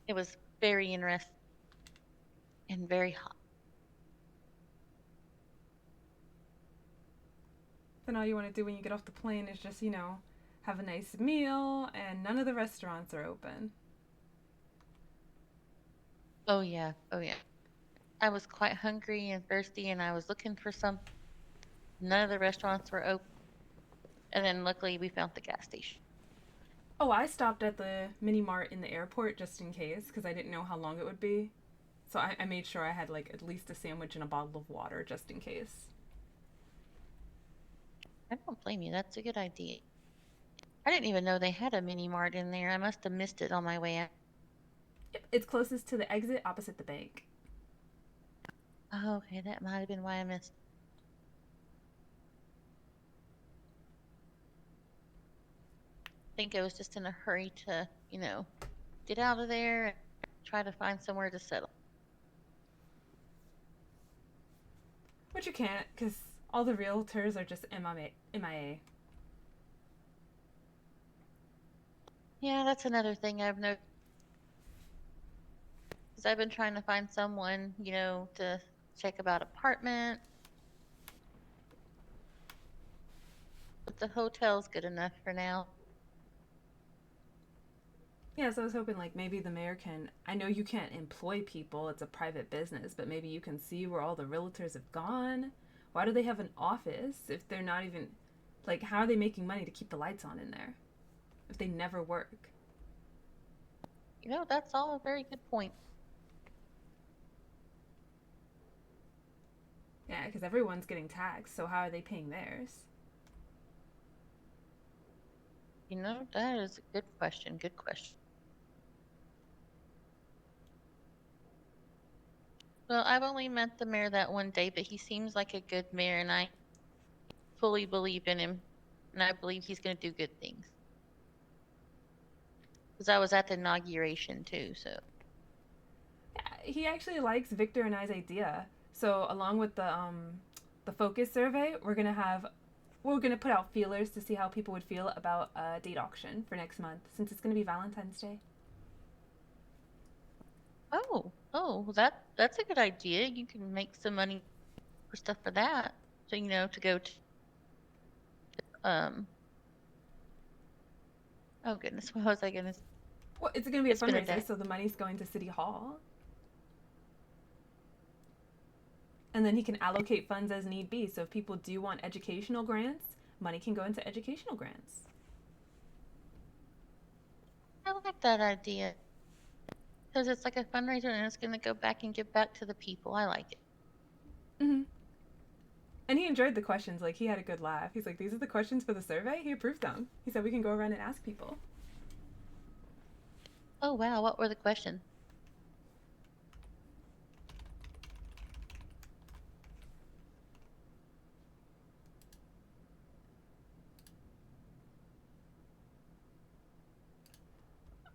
it was very interesting and very hot. Then all you want to do when you get off the plane is just, have a nice meal, and none of the restaurants are open. Oh yeah, oh yeah. I was quite hungry and thirsty, and I was looking for some. None of the restaurants were open, and then luckily we found the gas station. Oh, I stopped at the mini mart in the airport just in case, because I didn't know how long it would be. So I made sure I had, like, at least a sandwich and a bottle of water just in case. I don't blame you. That's a good idea. I didn't even know they had a mini mart in there. I must have missed it on my way out. Yep, it's closest to the exit opposite the bank. Oh, okay, that might have been why I missed. I think I was just in a hurry to, get out of there and try to find somewhere to settle. Which you can't, because all the realtors are just MIA. Yeah, that's another thing I've noticed. Because I've been trying to find someone, to check about apartment. But the hotel's good enough for now. Yeah, so I was hoping, like, maybe the mayor can. I know you can't employ people, it's a private business, but maybe you can see where all the realtors have gone. Why do they have an office if they're not even. Like, how are they making money to keep the lights on in there if they never work? That's all a very good point. Yeah, because everyone's getting taxed, so how are they paying theirs? That is a good question. Good question. Well, I've only met the mayor that one day, but he seems like a good mayor, and I fully believe in him, and I believe he's going to do good things. Because I was at the inauguration too, so. Yeah, he actually likes Victor and I's idea. So, along with the the focus survey, we're gonna put out feelers to see how people would feel about a date auction for next month, since it's gonna be Valentine's Day. Oh, that's a good idea. You can make some money for stuff for that. So, to go to, um, oh goodness, what was I gonna say? Well, it's gonna be a It's been a fundraiser, day. so the money's going to City Hall. And then he can allocate funds as need be. So if people do want educational grants, money can go into educational grants. I like that idea because it's like a fundraiser and it's gonna go back and give back to the people. I like it. Mm-hmm. And he enjoyed the questions. Like, he had a good laugh. He's like, these are the questions for the survey? He approved them. He said we can go around and ask people. Oh wow, what were the questions?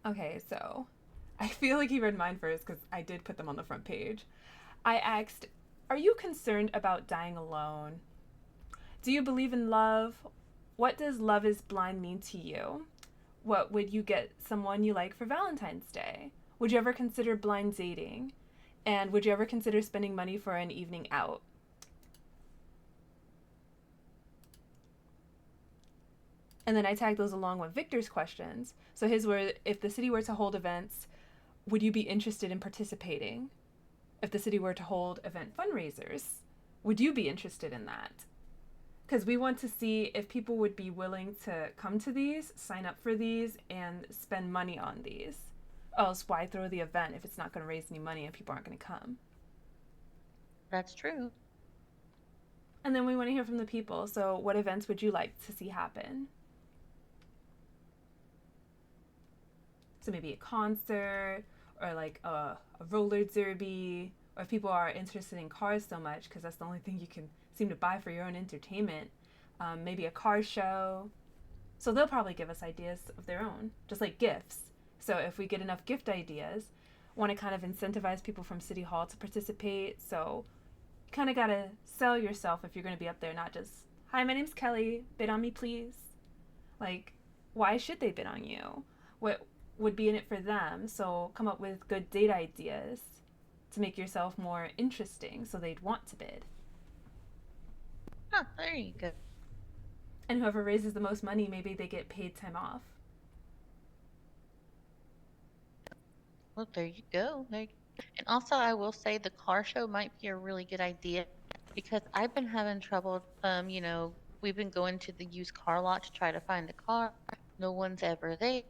Okay, so I feel like he read mine first because I did put them on the front page. I asked, are you concerned about dying alone? Do you believe in love? What does love is blind mean to you? What would you get someone you like for Valentine's Day? Would you ever consider blind dating? And would you ever consider spending money for an evening out? And then I tagged those along with Victor's questions. So his were, if the city were to hold events, would you be interested in participating? If the city were to hold event fundraisers, would you be interested in that? Because we want to see if people would be willing to come to these, sign up for these, and spend money on these. Else, why throw the event if it's not going to raise any money and people aren't going to come? That's true. And then we want to hear from the people. So, what events would you like to see happen? So, maybe a concert, or like a roller derby, or if people are interested in cars so much, because that's the only thing you can seem to buy for your own entertainment, maybe a car show. So they'll probably give us ideas of their own, just like gifts. So if we get enough gift ideas, want to kind of incentivize people from City Hall to participate. So you kind of got to sell yourself if you're going to be up there, not just, hi, my name's Kelly, bid on me, please. Like, why should they bid on you? What would be in it for them? So come up with good date ideas to make yourself more interesting so they'd want to bid. Huh, there you go. And whoever raises the most money, maybe they get paid time off. Well, there you go. And also, I will say the car show might be a really good idea because I've been having trouble. We've been going to the used car lot to try to find a car. No one's ever there.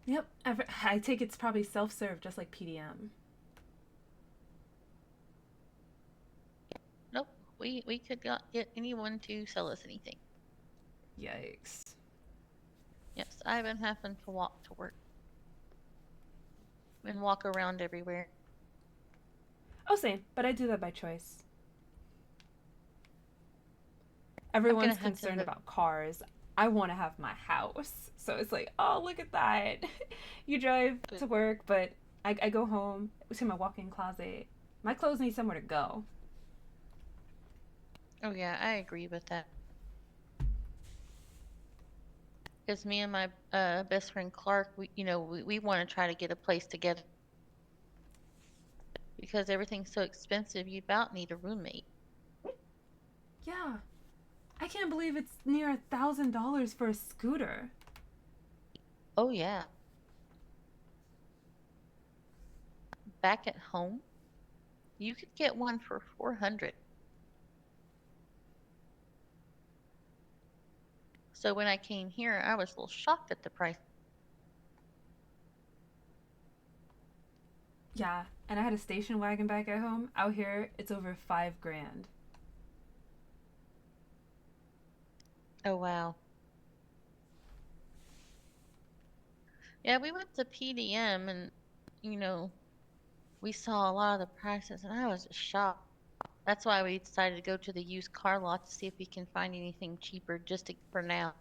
Yep, I take it's probably self-serve, just like PDM. Nope, we could not get anyone to sell us anything. Yikes. Yes, I've been having to walk to work and walk around everywhere. Oh, same, but I do that by choice. Everyone's have to concerned look- about cars. I want to have my house. So it's like, oh, look at that. You drive to work, but I go home to my walk-in closet. My clothes need somewhere to go. Oh yeah, I agree with that. Because me and my best friend Clark, we want to try to get a place together. Because everything's so expensive, you about need a roommate. Yeah. I can't believe it's near $1,000 for a scooter. Oh yeah. Back at home, you could get one for $400. So when I came here, I was a little shocked at the price. Yeah, and I had a station wagon back at home. Out here, it's over $5,000. Oh wow. Yeah, we went to PDM and we saw a lot of the prices and I was just shocked. That's why we decided to go to the used car lot to see if we can find anything cheaper for now.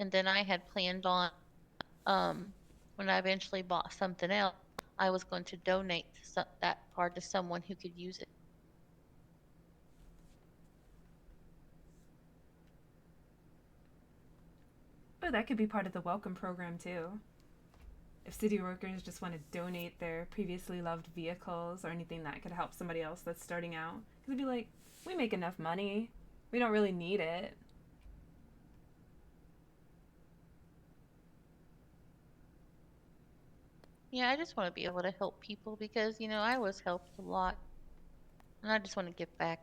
And then I had planned on when I eventually bought something else, I was going to donate that card to someone who could use it. Oh, that could be part of the welcome program too. If city workers just want to donate their previously loved vehicles or anything that could help somebody else that's starting out, because it'd be like, we make enough money, we don't really need it. Yeah, I just want to be able to help people because, I was helped a lot and I just want to give back.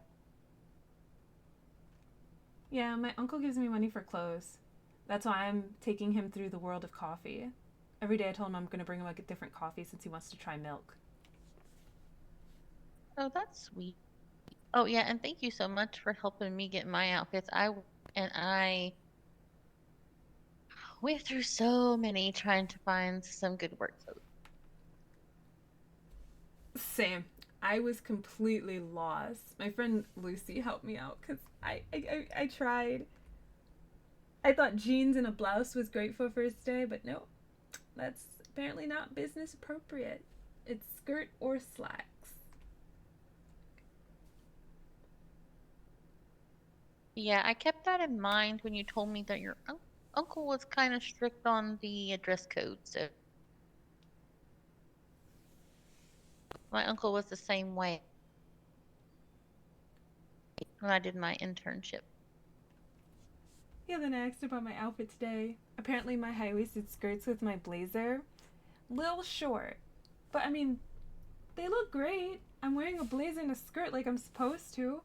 Yeah, my uncle gives me money for clothes. That's why I'm taking him through the world of coffee. Every day I told him I'm going to bring him a different coffee since he wants to try milk. Oh, that's sweet. Oh, yeah, and thank you so much for helping me get my outfits. I went through so many trying to find some good work clothes. Same. I was completely lost. My friend Lucy helped me out because I tried. I thought jeans and a blouse was great for first day, but no, that's apparently not business appropriate. It's skirt or slacks. Yeah, I kept that in mind when you told me that your uncle was kind of strict on the dress code. So my uncle was the same way when I did my internship. Yeah, then I asked about my outfit today. Apparently, my high waisted skirts with my blazer, little short. But I mean, they look great. I'm wearing a blazer and a skirt like I'm supposed to.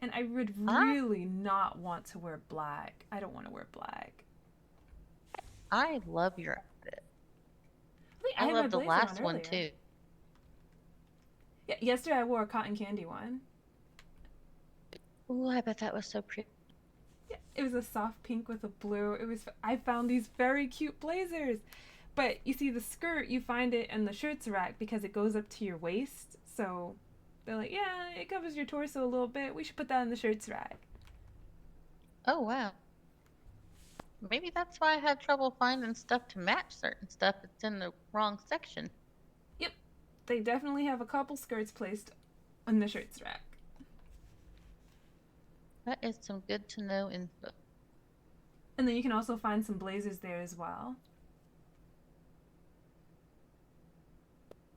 And I would I really not want to wear black. I don't want to wear black. I love your outfit. I think I I had my love the blazer on last one earlier. too. Yeah, yesterday I wore a cotton candy one. Ooh, I bet that was so pretty. Yeah, it was a soft pink with a blue. I found these very cute blazers. But you see the skirt, you find it in the shirts rack because it goes up to your waist. So they're like, yeah, it covers your torso a little bit. We should put that in the shirts rack. Oh wow. Maybe that's why I had trouble finding stuff to match certain stuff. It's in the wrong section. Yep, they definitely have a couple skirts placed in the shirts rack. That is some good to know info. And then you can also find some blazers there as well.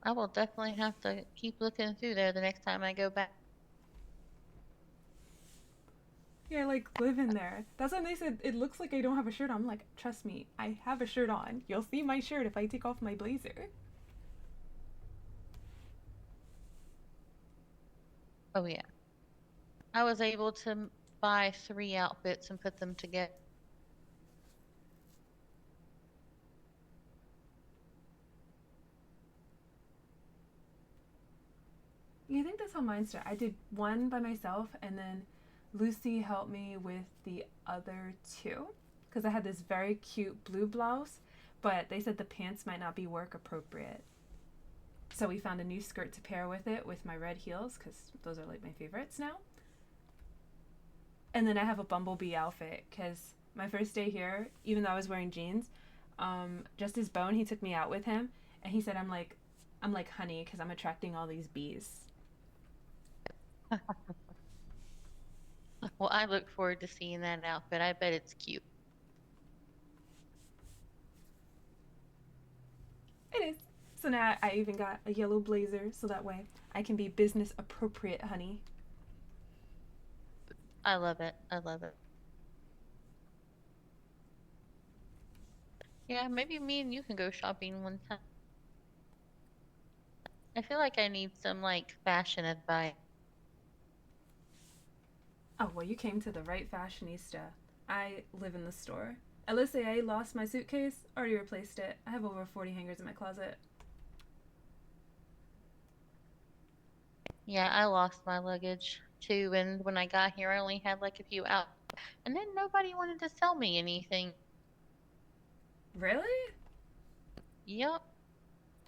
I will definitely have to keep looking through there the next time I go back. Yeah, I like living there. That's when they said it looks like I don't have a shirt on. I'm like, trust me, I have a shirt on. You'll see my shirt if I take off my blazer. Oh yeah. I was able to buy 3 outfits and put them together. Yeah, I think that's how mine started. I did one by myself, and then Lucy helped me with the other two because I had this very cute blue blouse, but they said the pants might not be work appropriate. So we found a new skirt to pair with it with my red heels because those are like my favorites now. And then I have a bumblebee outfit because my first day here, even though I was wearing jeans, just as Bone, he took me out with him, and he said I'm like honey because I'm attracting all these bees. Well, I look forward to seeing that outfit. I bet it's cute. It is. So now I even got a yellow blazer so that way I can be business appropriate, honey. I love it. I love it. Yeah, maybe me and you can go shopping one time. I feel like I need some like fashion advice. Oh, well, you came to the right fashionista. I live in the store. Alyssa, I lost my suitcase. Already replaced it. I have over 40 hangers in my closet. Yeah, I lost my luggage too, and when I got here, I only had like a few out, and then nobody wanted to sell me anything. Really? Yep.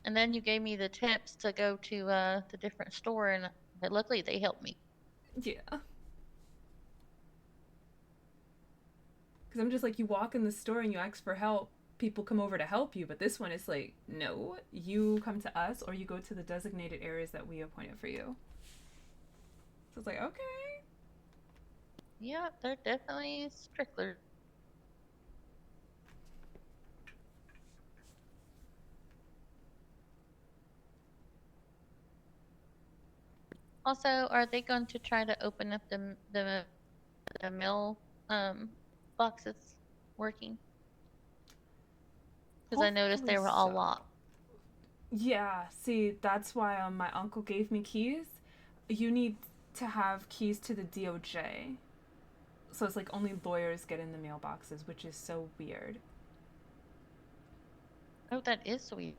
And then you gave me the tips to go to the different store, and luckily they helped me. Yeah. Because I'm just like, you walk in the store and you ask for help. people come over to help you, but this one is like, no, you come to us or you go to the designated areas that we appointed for you. So it's like, okay. Yeah, they're definitely stricter. Also, are they going to try to open up the mail boxes working? Because I noticed Hopefully they were all so. locked. Yeah, see, that's why my uncle gave me keys. You need to have keys to the DOJ. So it's like only lawyers get in the mailboxes, which is so weird. Oh, that is sweet.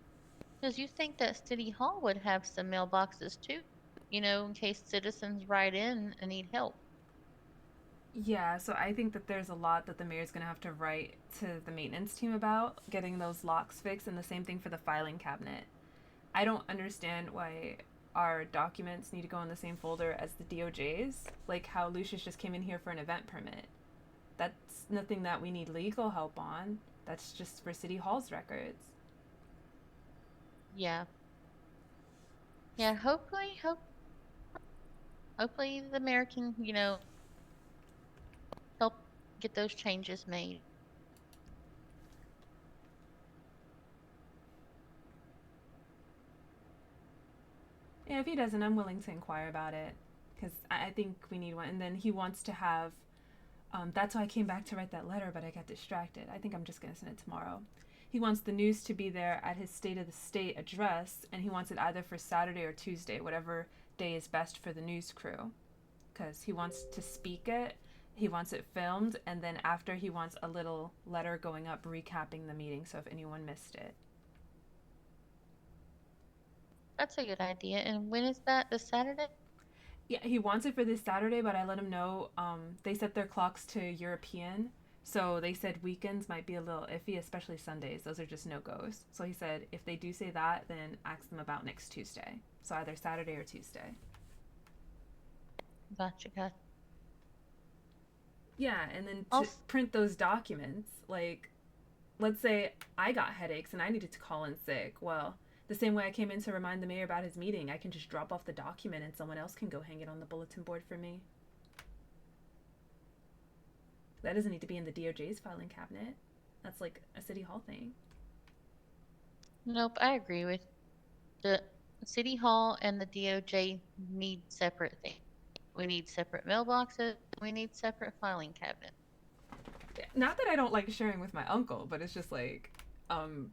Because you think that City Hall would have some mailboxes too, in case citizens write in and need help. Yeah, so I think that there's a lot that the mayor's going to have to write to the maintenance team about getting those locks fixed, and the same thing for the filing cabinet. I don't understand why our documents need to go in the same folder as the DOJ's, like how Lucius just came in here for an event permit. That's nothing that we need legal help on. That's just for City Hall's records. Yeah. Yeah, hopefully the mayor can, help get those changes made. Yeah, if he doesn't, I'm willing to inquire about it because I think we need one. And then he wants to have. That's why I came back to write that letter, but I got distracted. I think I'm just gonna send it tomorrow. He wants the news to be there at his state of the state address, and he wants it either for Saturday or Tuesday, whatever day is best for the news crew. Because he wants to speak it, he wants it filmed, and then after he wants a little letter going up recapping the meeting, so if anyone missed it. That's a good idea. And when is that? This Saturday? Yeah, he wants it for this Saturday, but I let him know. They set their clocks to European, so they said weekends might be a little iffy, especially Sundays. Those are just no goes. So he said if they do say that, then ask them about next Tuesday. So either Saturday or Tuesday. Gotcha. Yeah, and then to Also, print those documents, like, let's say I got headaches and I needed to call in sick. Well, the same way I came in to remind the mayor about his meeting, I can just drop off the document and someone else can go hang it on the bulletin board for me. That doesn't need to be in the DOJ's filing cabinet. That's like a city hall thing. nope, I agree with the City Hall and the DOJ need separate things. We need separate mailboxes. We need separate filing cabinets. Not that I don't like sharing with my uncle, but it's just like, um,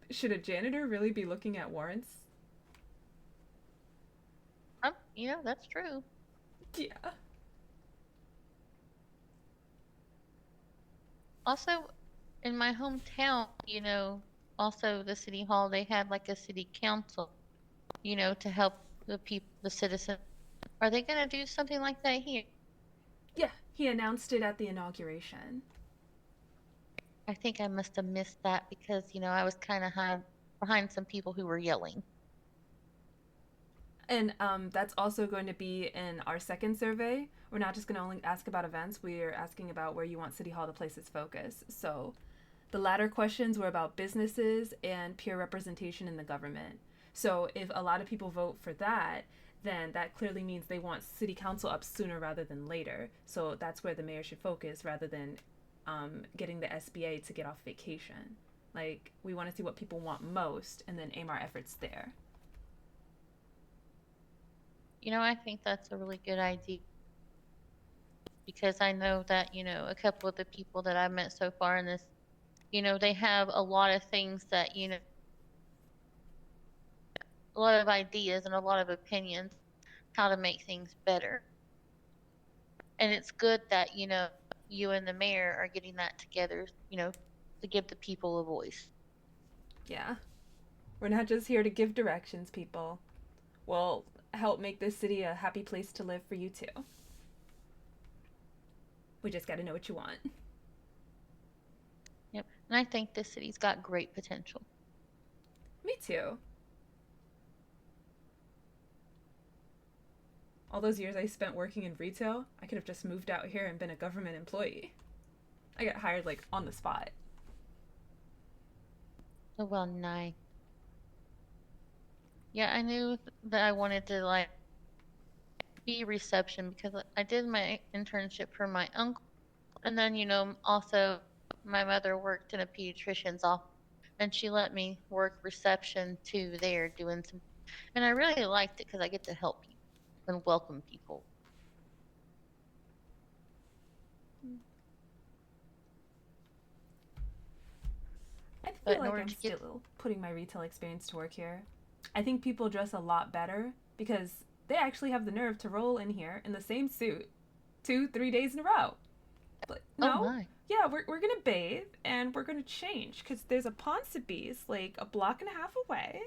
should a janitor really be looking at warrants? That's true. Yeah. Also, in my hometown, also the City Hall, they had like a city council, to help the citizens. Are they gonna do something like that here? Yeah, he announced it at the inauguration. I think I must have missed that because, I was kind of behind some people who were yelling. And that's also going to be in our second survey. We're not just going to only ask about events, we're asking about where you want City Hall to place its focus. So the latter questions were about businesses and peer representation in the government. So if a lot of people vote for that, then that clearly means they want city council up sooner rather than later. So that's where the mayor should focus rather than getting the SBA to get off vacation. Like, we want to see what people want most and then aim our efforts there. I think that's a really good idea because I know that, a couple of the people that I've met so far in this, they have a lot of things that, a lot of ideas and a lot of opinions how to make things better. And it's good that, you and the mayor are getting that together, to give the people a voice. Yeah. We're not just here to give directions, people. We'll help make this city a happy place to live for you too. We just gotta know what you want. Yep. And I think this city's got great potential. Me too. All those years I spent working in retail, I could have just moved out here and been a government employee. I got hired like on the spot. Oh, well, nice. Yeah, I knew that I wanted to like be reception because I did my internship for my uncle, and then also my mother worked in a pediatrician's office, and she let me work reception too there doing some, and I really liked it because I get to help people and welcome people. I But feel in like order I'm to get, still putting my retail experience to work here. I think people dress a lot better because they actually have the nerve to roll in here in the same suit 2, 3 days in a row. But oh no, my, yeah, we're gonna bathe and we're gonna change because there's a Ponsonby's like a block and a half away.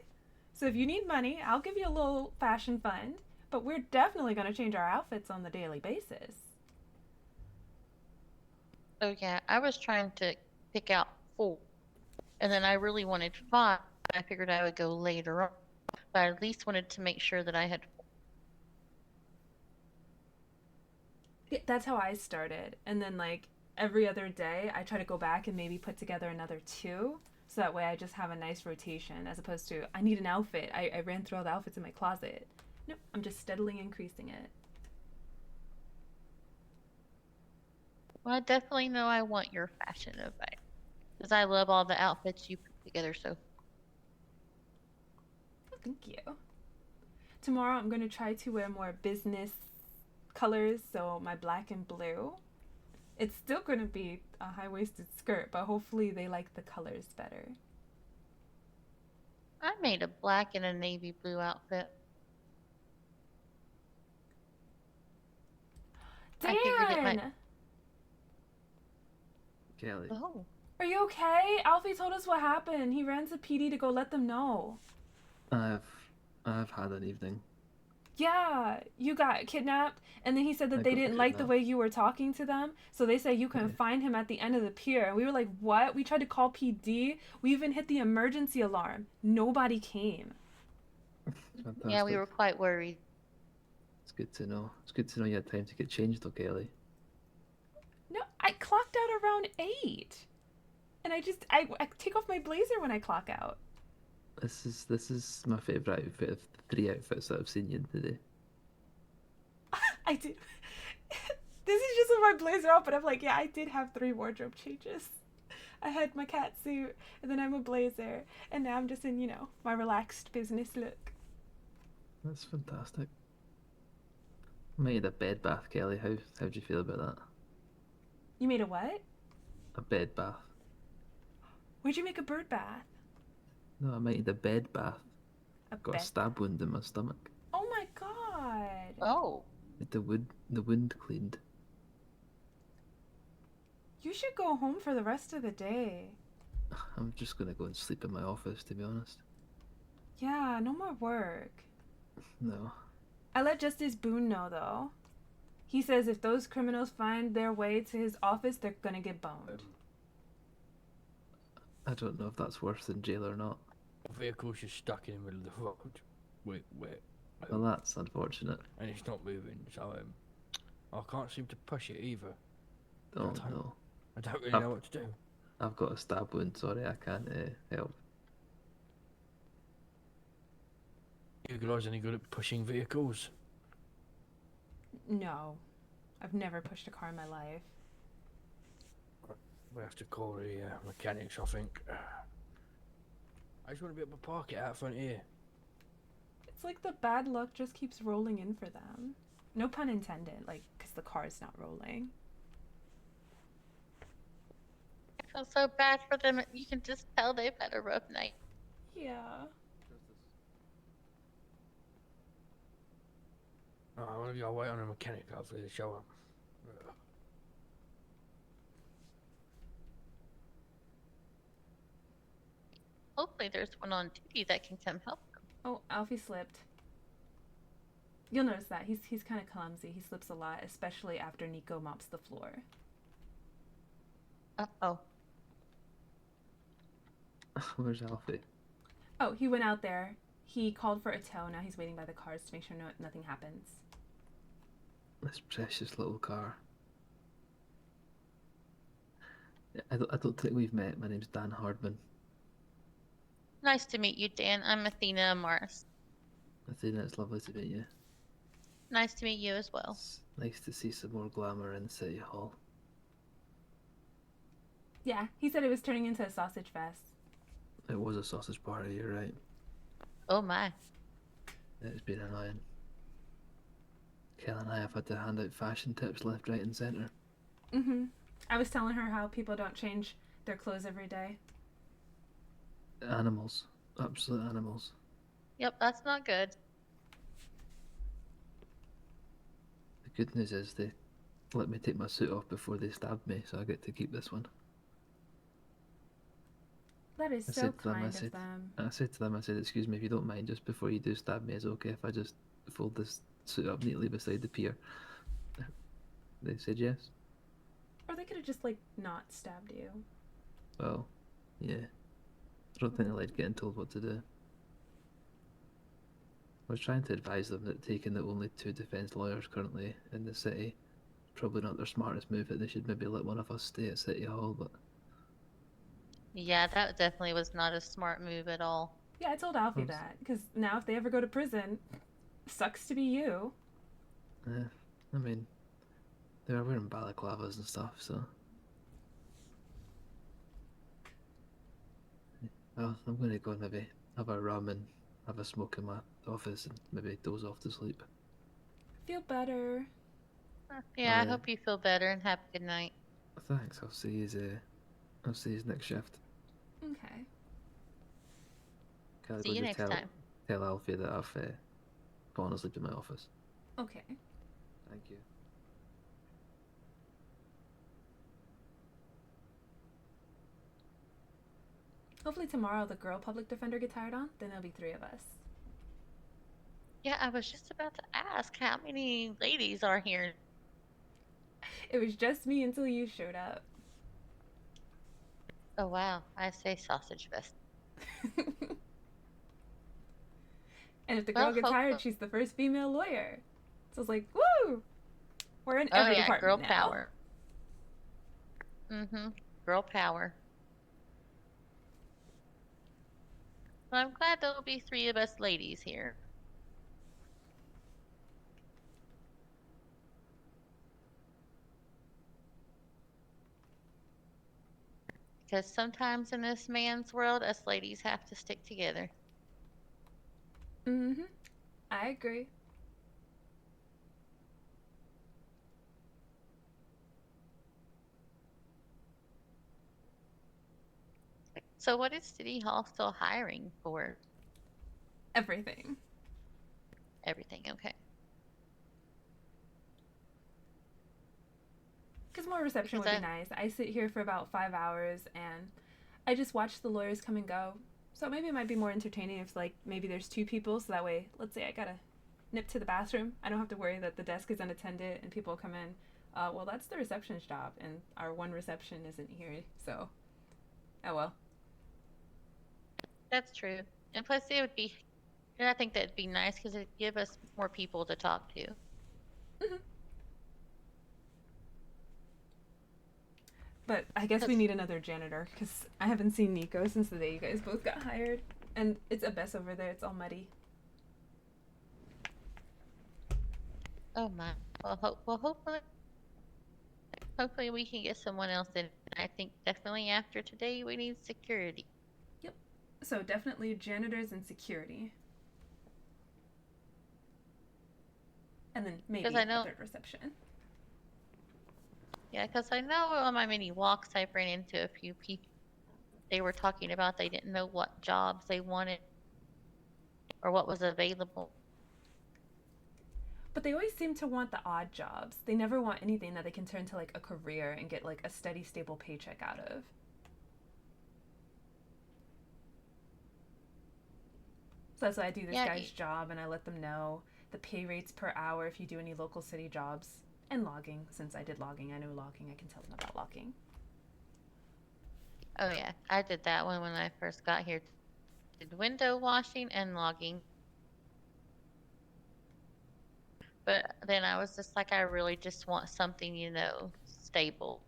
So if you need money, I'll give you a little fashion fund. But we're definitely gonna change our outfits on the daily basis. oh yeah, I was trying to pick out four, and then I really wanted five. I figured I would go later on, but I at least wanted to make sure that I had. Yeah, that's how I started. And then like every other day, I try to go back and maybe put together another two. So that way I just have a nice rotation as opposed to I need an outfit. I ran through all the outfits in my closet. Nope, I'm just steadily increasing it. Well, I definitely know I want your fashion advice because I love all the outfits you put together. So, Oh, thank you. Tomorrow I'm going to try to wear more business colors, so my black and blue. It's still going to be a high waisted skirt, but hopefully they like the colors better. I made a black and a navy blue outfit. I figured it might. Dan! Kelly. Oh, Are you okay? Alfie told us what happened. He ran to PD to go let them know. I've I've had an evening. Yeah, you got kidnapped, and then he said that I they got didn't like the kidnapped. way you were talking to them, so they say you can Yeah. find him at the end of the pier. And we were like, what? We tried to call PD. We even hit the emergency alarm. Nobody came. yeah, we Fantastic. were quite worried. It's good to know. It's good to know you had time to get changed though, Kelly. No, I clocked out around 8. And I take off my blazer when I clock out. This is my favourite outfit of the three outfits that I've seen you in today. I did. This is just with my blazer on, but I'm like, yeah, I did have 3 wardrobe changes. I had my cat suit, and then I'm a blazer, and now I'm just in, my relaxed business look. That's fantastic. Made a bed bath, Kelly. How'd you feel about that? You made a what? A bed bath. Where'd you make a bird bath? No, I made a bed bath. A Got a bed. stab wound in my stomach. Oh my god. Oh, Had the wound cleaned. You should go home for the rest of the day. I'm just gonna go and sleep in my office, to be honest. Yeah, no more work. No. I let Justice Boone know, though. He says if those criminals find their way to his office, they're gonna get boned. I don't know if that's worse than jail or not. The vehicle's just stuck in the middle of the road. Wait. Well, that's unfortunate. And it's not moving, so I can't seem to push it either. Oh don't- no. I don't really Oh. know what to do. I've got a stab wound, sorry, I can't help. You guys any good at pushing vehicles? No. I've never pushed a car in my life. We have to call the mechanics, I think. I just want to be able to park it out front here. It's like the bad luck just keeps rolling in for them. No pun intended, like, because the car's not rolling. I feel so bad for them. You can just tell they've had a rough night. Yeah. Oh, I want to go wait on a mechanic after they show up. Hopefully, there's one on duty that can come help them. Oh, Alfie slipped. You'll notice that. He's kind of clumsy. He slips a lot, especially after Nico mops the floor. Uh-oh. Where's Alfie? Oh, he went out there. He called for a tow. Now he's waiting by the cars to make sure nothing happens. This precious little car. I don't think we've met. My name's Dan Hardman. Nice to meet you, Dan. I'm Athena Mars. Athena, it's lovely to meet you. Nice to meet you as well. It's nice to see some more glamour in City Hall. Yeah, he said it was turning into a sausage fest. It was a sausage party, you're right. Oh my. It's been annoying. Kel and I have had to hand out fashion tips left, right, and centre. Mm-hmm. I was telling her how people don't change their clothes every day. Animals. Absolute animals. Yep, that's not good. The good news is they let me take my suit off before they stabbed me, so I get to keep this one. That is I so said to them, kind of them. I said, excuse me, if you don't mind, just before you do stab me, is it okay if I just fold this suit up neatly beside the pier? They said yes. Or they could have just, like, not stabbed you. Well, yeah. I don't think they like getting told what to do. I was trying to advise them that taking the only 2 defence lawyers currently in the city is probably not their smartest move, that they should maybe let one of us stay at City Hall, but... Yeah, that definitely was not a smart move at all. Yeah, I told Alfie that, because now if they ever go to prison, sucks to be you. Yeah, I mean, they were wearing balaclavas and stuff, so... Well, I'm going to go and maybe have a rum and have a smoke in my office and maybe doze off to sleep. Feel better. Yeah, I Alright. hope you feel better and have a good night. Thanks, I'll see you next shift. Okay. Can I See go you just next time. tell Alfie that I've fallen asleep in my office? Okay. Thank you. Hopefully tomorrow the girl public defender gets hired on, then there'll be 3 of us. Yeah, I was just about to ask how many ladies are here. It was just me until you showed up. Oh wow, I say sausage fest. And if the Well, girl gets hope. hired, she's the first female lawyer. So it's like, woo! We're in Oh every yeah, girl department now. power. Mm-hmm. Girl power. Well, I'm glad there'll be 3 of us ladies here. Because sometimes in this man's world, us ladies have to stick together. Mm-hmm. I agree. So what is City Hall still hiring for? Everything. Everything, okay. Because more reception Because would be nice. I sit here for about 5 hours and I just watch the lawyers come and go. So maybe it might be more entertaining if, like, maybe there's 2 people, so that way, let's say I gotta nip to the bathroom. I don't have to worry that the desk is unattended and people come in. Well, that's the receptionist's job, and our one reception isn't here, so. Oh well. That's true. And plus it would be, and I think that'd be nice because it'd give us more people to talk to. Mm-hmm. But I guess we need another janitor, because I haven't seen Nico since the day you guys both got hired. And it's a mess over there, it's all muddy. Oh my. Well, hopefully we can get someone else in. I think definitely after today we need security. Yep. So definitely janitors and security. And then maybe I know- a third reception. Yeah, because I know on my mini walks I've ran into a few people. They were talking about they didn't know what jobs they wanted or what was available. But they always seem to want the odd jobs. They never want anything that they can turn to, like, a career and get, like, a steady, stable paycheck out of. So that's why I do this guy's job, and I let them know the pay rates per hour if you do any local city jobs. And logging. Since I did logging, I know logging. I can tell them about logging. Oh yeah, I did that one when I first got here. Did window washing and logging. But then I was just like, I really just want something, stable.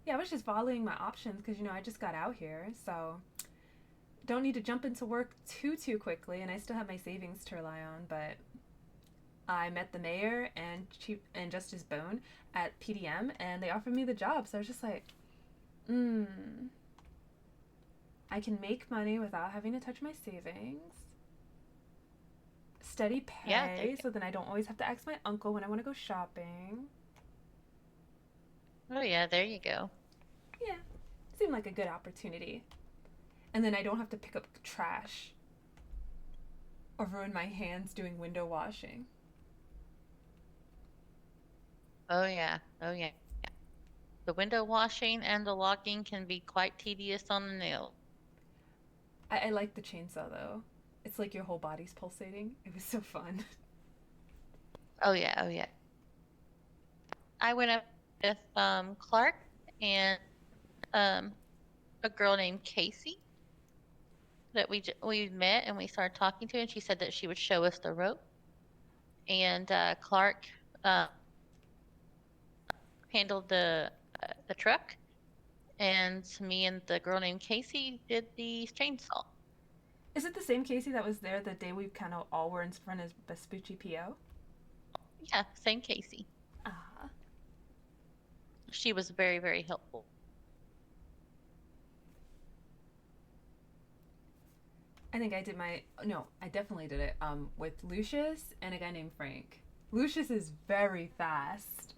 Yeah, I was just following my options because, I just got out here, so don't need to jump into work too quickly, and I still have my savings to rely on, but I met the mayor and Chief and Justice Bone at PDM, and they offered me the job, so I was just like, I can make money without having to touch my savings. Steady Yeah, there pay, you so then I don't always have to ask my uncle when I want to go shopping. Oh yeah, there you go. Yeah, seemed like a good opportunity. And then I don't have to pick up trash or ruin my hands doing window washing. Oh yeah. Oh yeah. The window washing and the logging can be quite tedious on the nail. I like the chainsaw though. It's like your whole body's pulsating. It was so fun. Oh yeah. Oh yeah. I went up with Clark and um a girl named Casey that we met and we started talking to, and she said that she would show us the rope. And Clark uh, handled the truck, and me and the girl named Casey did the chainsaw. Is it the same Casey that was there the day we kind of all were in front of Vespucci PO? Yeah, same Casey. Ah. She was very, very helpful. I think I did my no, I definitely did it with Lucius and a guy named Frank. Lucius is very fast.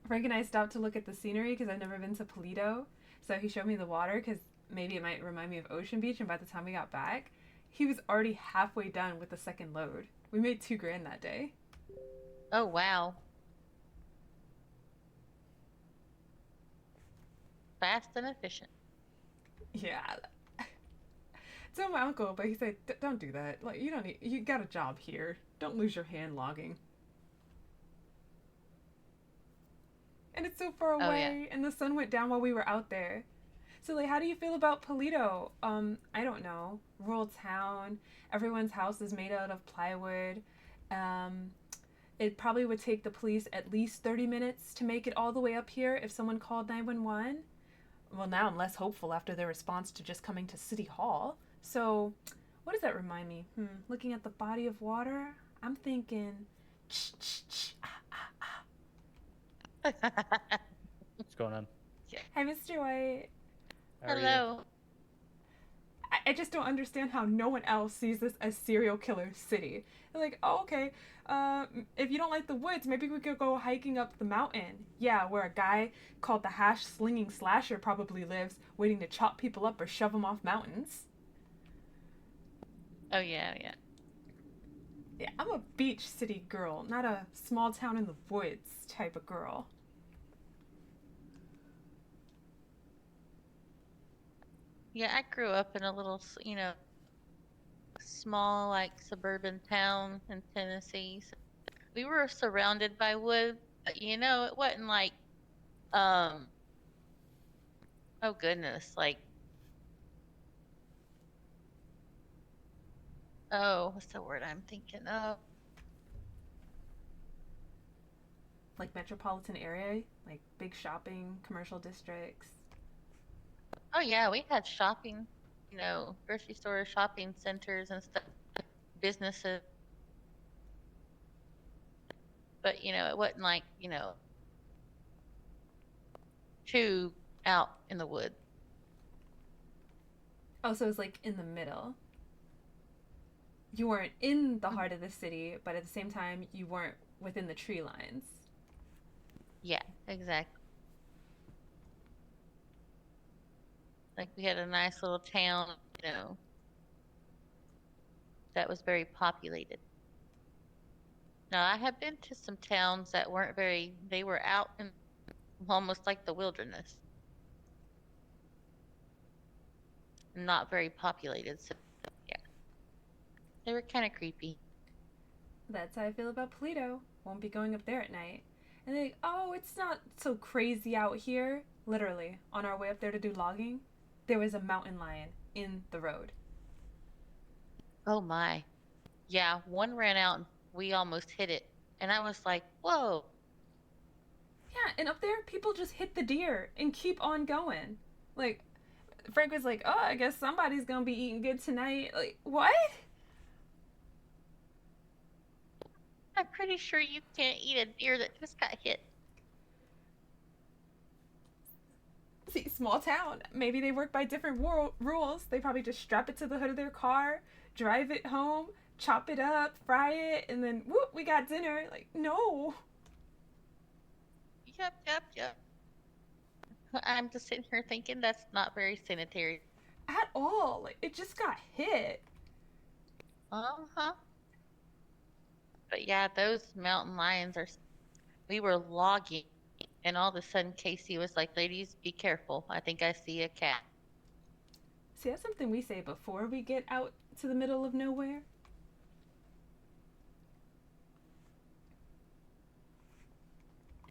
Frank and I stopped to look at the scenery because I've never been to Polito, so he showed me the water because maybe it might remind me of Ocean Beach. And by the time we got back, he was already halfway done with the second load. We made $2,000 that day. Oh wow. Fast and efficient. Yeah. So my uncle, but he said, "Don't do that. Like you don't need. You got a job here. Don't lose your hand logging." And it's so far Oh yeah. away, and the sun went down while we were out there. So like, how do you feel about Polito? I don't know. Rural town. Everyone's house is made out of plywood. Um, it probably would take the police at least 30 minutes to make it all the way up here if someone called 911. Well, now I'm less hopeful after their response to just coming to City Hall. So, what does that remind me? Looking at the body of water, I'm thinking, What's going on? hi, Mr. White. How are you? Hello. I just don't understand how no one else sees this as serial killer city. They're like, oh, okay, if you don't like the woods, maybe we could go hiking up the mountain. Yeah, where a guy called the Hash Slinging Slasher probably lives, waiting to chop people up or shove them off mountains. Oh yeah, yeah. Yeah, I'm a beach city girl, not a small town in the woods type of girl. Yeah, I grew up in a little, small like suburban town in Tennessee. So we were surrounded by wood, but it wasn't like um oh goodness, like oh, what's the word I'm thinking of? Like metropolitan area, like big shopping, commercial districts. Oh yeah, we had shopping, grocery stores, shopping centers and stuff, businesses, but it wasn't like, too out in the woods. Oh, so it's like in the middle. You weren't in the Mhm. heart of the city, but at the same time, you weren't within the tree lines. Yeah, exactly. Like we had a nice little town, that was very populated. Now, I have been to some towns that weren't they were out in almost like the wilderness, not very populated. So, yeah, they were kind of creepy. That's how I feel about Polito. Won't be going up there at night. And they, oh, it's not so crazy out here. Literally, on our way up there to do logging, there was a mountain lion in the road. Oh my. Yeah, one ran out and we almost hit it. And I was like, whoa. Yeah, and up there, people just hit the deer and keep on going. Like, Frank was like, oh, I guess somebody's gonna be eating good tonight. Like, what? I'm pretty sure you can't eat a deer that just got hit. See, small town. Maybe they work by different rules. They probably just strap it to the hood of their car, drive it home, chop it up, fry it, and then whoop, we got dinner. Like, no. Yep. I'm just sitting here thinking that's not very sanitary. At all. Like, it just got hit. Uh-huh. But yeah, those mountain lions are. We were logging, and all of a sudden Casey was like, "Ladies, be careful. I think I see a cat." See, that's something we say before we get out to the middle of nowhere.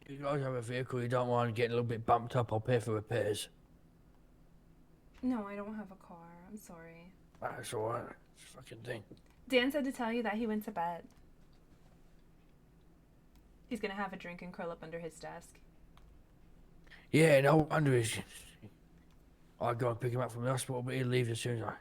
You guys have a vehicle you don't mind getting a little bit bumped up, I'll pay for repairs. No, I don't have a car. I'm sorry. That's alright. It's a fucking thing. Dan said to tell you that he went to bed. He's gonna have a drink and curl up under his desk. Yeah, no wonder he's... I go and pick him up from the hospital, but he leaves as soon as I...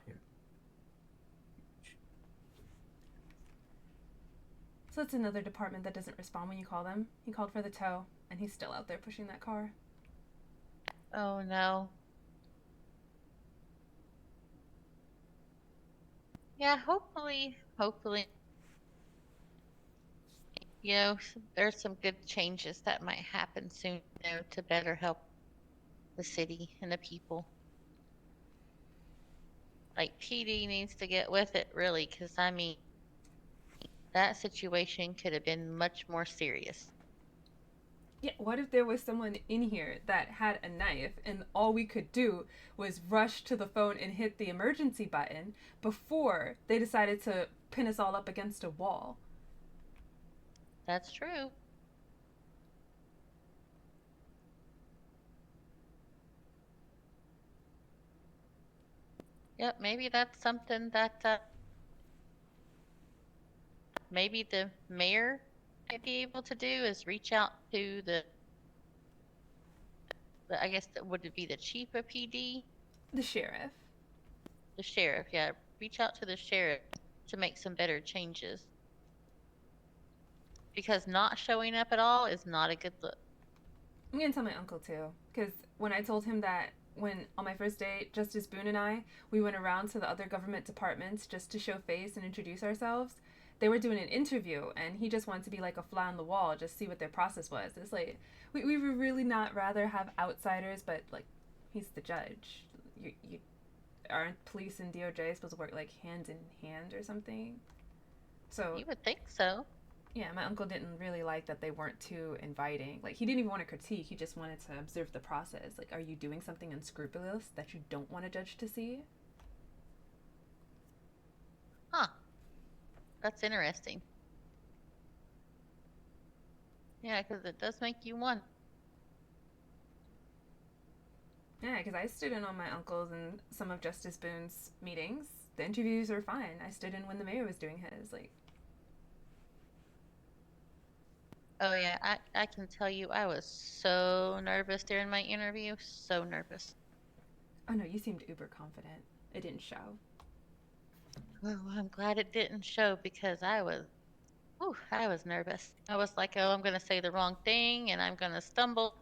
So it's another department that doesn't respond when you call them. He called for the tow, and he's still out there pushing that car. Oh no. Yeah, hopefully, there's some good changes that might happen soon, to better help the city and the people. Like, PD needs to get with it, really, because, I mean, that situation could have been much more serious. Yeah, what if there was someone in here that had a knife and all we could do was rush to the phone and hit the emergency button before they decided to pin us all up against a wall? That's true. Yep, maybe that's something that maybe the mayor might be able to do, is reach out to I guess that would it be the chief of PD? The sheriff. The sheriff, yeah. Reach out to the sheriff to make some better changes. Because not showing up at all is not a good look. I'm gonna tell my uncle too, because when I told him that when on my first date, Justice Boone and I, we went around to the other government departments just to show face and introduce ourselves. They were doing an interview, and he just wanted to be like a fly on the wall, just see what their process was. It's like we would really not rather have outsiders, but like he's the judge. You aren't police and DOJ supposed to work like hand in hand or something? So You would think so. yeah, my uncle didn't really like that they weren't too inviting. Like, he didn't even want to critique. He just wanted to observe the process. Like, are you doing something unscrupulous that you don't want a judge to see? Huh. That's interesting. Yeah, because it does make you wonder. Yeah, because I stood in on my uncle's and some of Justice Boone's meetings. The interviews were fine. I stood in when the mayor was doing his. Like, Oh yeah, I can tell you I was so nervous during my interview. So nervous. oh no, you seemed uber confident. It didn't show. Oh, I'm glad it didn't show because I was nervous. I was like, oh, I'm gonna say the wrong thing and I'm gonna stumble.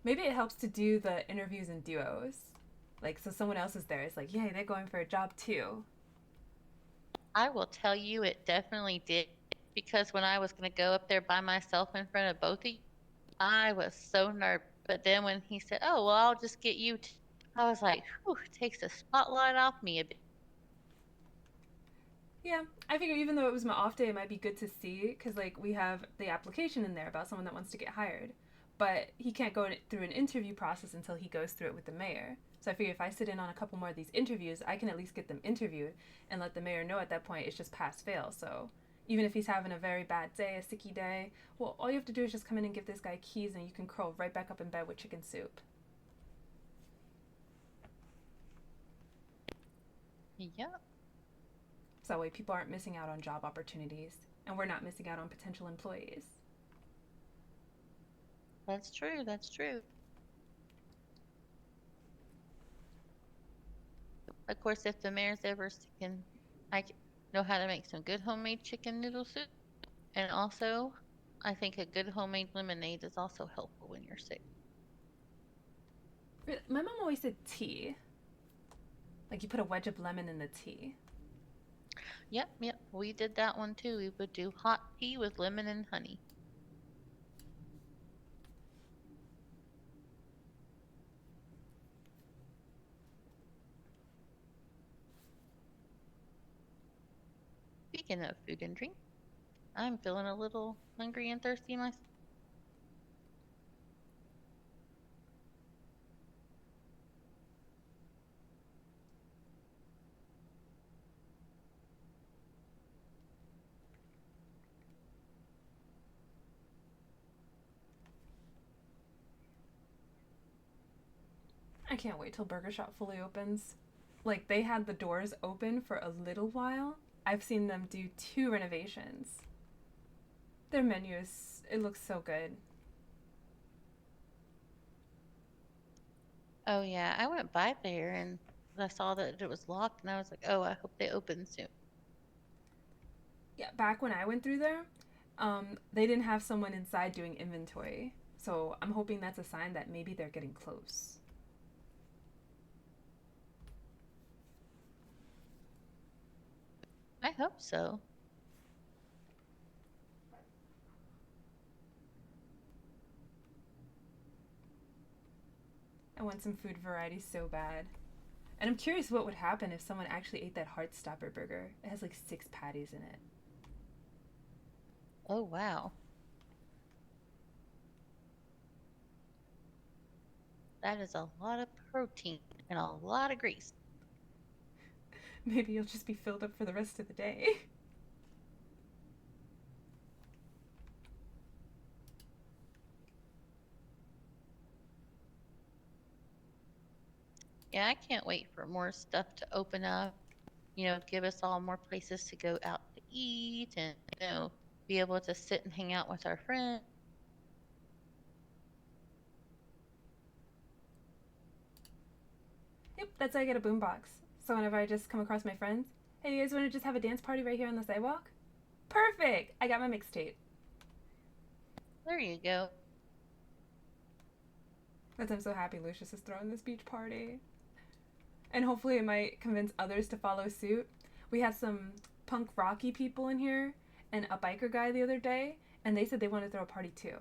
Maybe it helps to do the interviews in duos. Like, so someone else is there. It's like, yeah, they're going for a job too. I will tell you, it definitely did, because when I was gonna go up there by myself in front of both of you, I was so nervous. But then when he said, "Oh, well, I'll just get you," I was like, "Whew, takes the spotlight off me a bit." Yeah, I figure even though it was my off day, it might be good to see because like we have the application in there about someone that wants to get hired, but he can't go through an interview process until he goes through it with the mayor. So I figure if I sit in on a couple more of these interviews, I can at least get them interviewed and let the mayor know at that point it's just pass fail. So even if he's having a very bad day, a sicky day, well, all you have to do is just come in and give this guy keys and you can curl right back up in bed with chicken soup. Yep. So that way people aren't missing out on job opportunities and we're not missing out on potential employees. That's true. That's true. Of course, if the mayor's ever sick, and know how to make some good homemade chicken noodle soup. And also, I think a good homemade lemonade is also helpful when you're sick. My mom always said tea. Like you put a wedge of lemon in the tea. Yep, yep. We did that one too. We would do hot tea with lemon and honey. Speaking of food and drink, I'm feeling a little hungry and thirsty myself. I can't wait till Burger Shop fully opens. Like, they had the doors open for a little while. I've seen them do 2 renovations. Their menu is, it looks so good. Oh yeah, I went by there and I saw that it was locked and I was like, oh, I hope they open soon. Yeah, back when I went through there, they didn't have someone inside doing inventory. So I'm hoping that's a sign that maybe they're getting close. I hope so. I want some food variety so bad. And I'm curious what would happen if someone actually ate that Heartstopper burger. It has like 6 patties in it. Oh wow. That is a lot of protein and a lot of grease. Maybe you'll just be filled up for the rest of the day. Yeah, I can't wait for more stuff to open up. Give us all more places to go out to eat and, be able to sit and hang out with our friends. Yep, that's how I get a boombox. So whenever I just come across my friends, hey, you guys want to just have a dance party right here on the sidewalk? Perfect! I got my mixtape. There you go. That's I'm so happy Lucius is throwing this beach party. And hopefully it might convince others to follow suit. We had some punk rocky people in here and a biker guy the other day, and they said they want to throw a party too.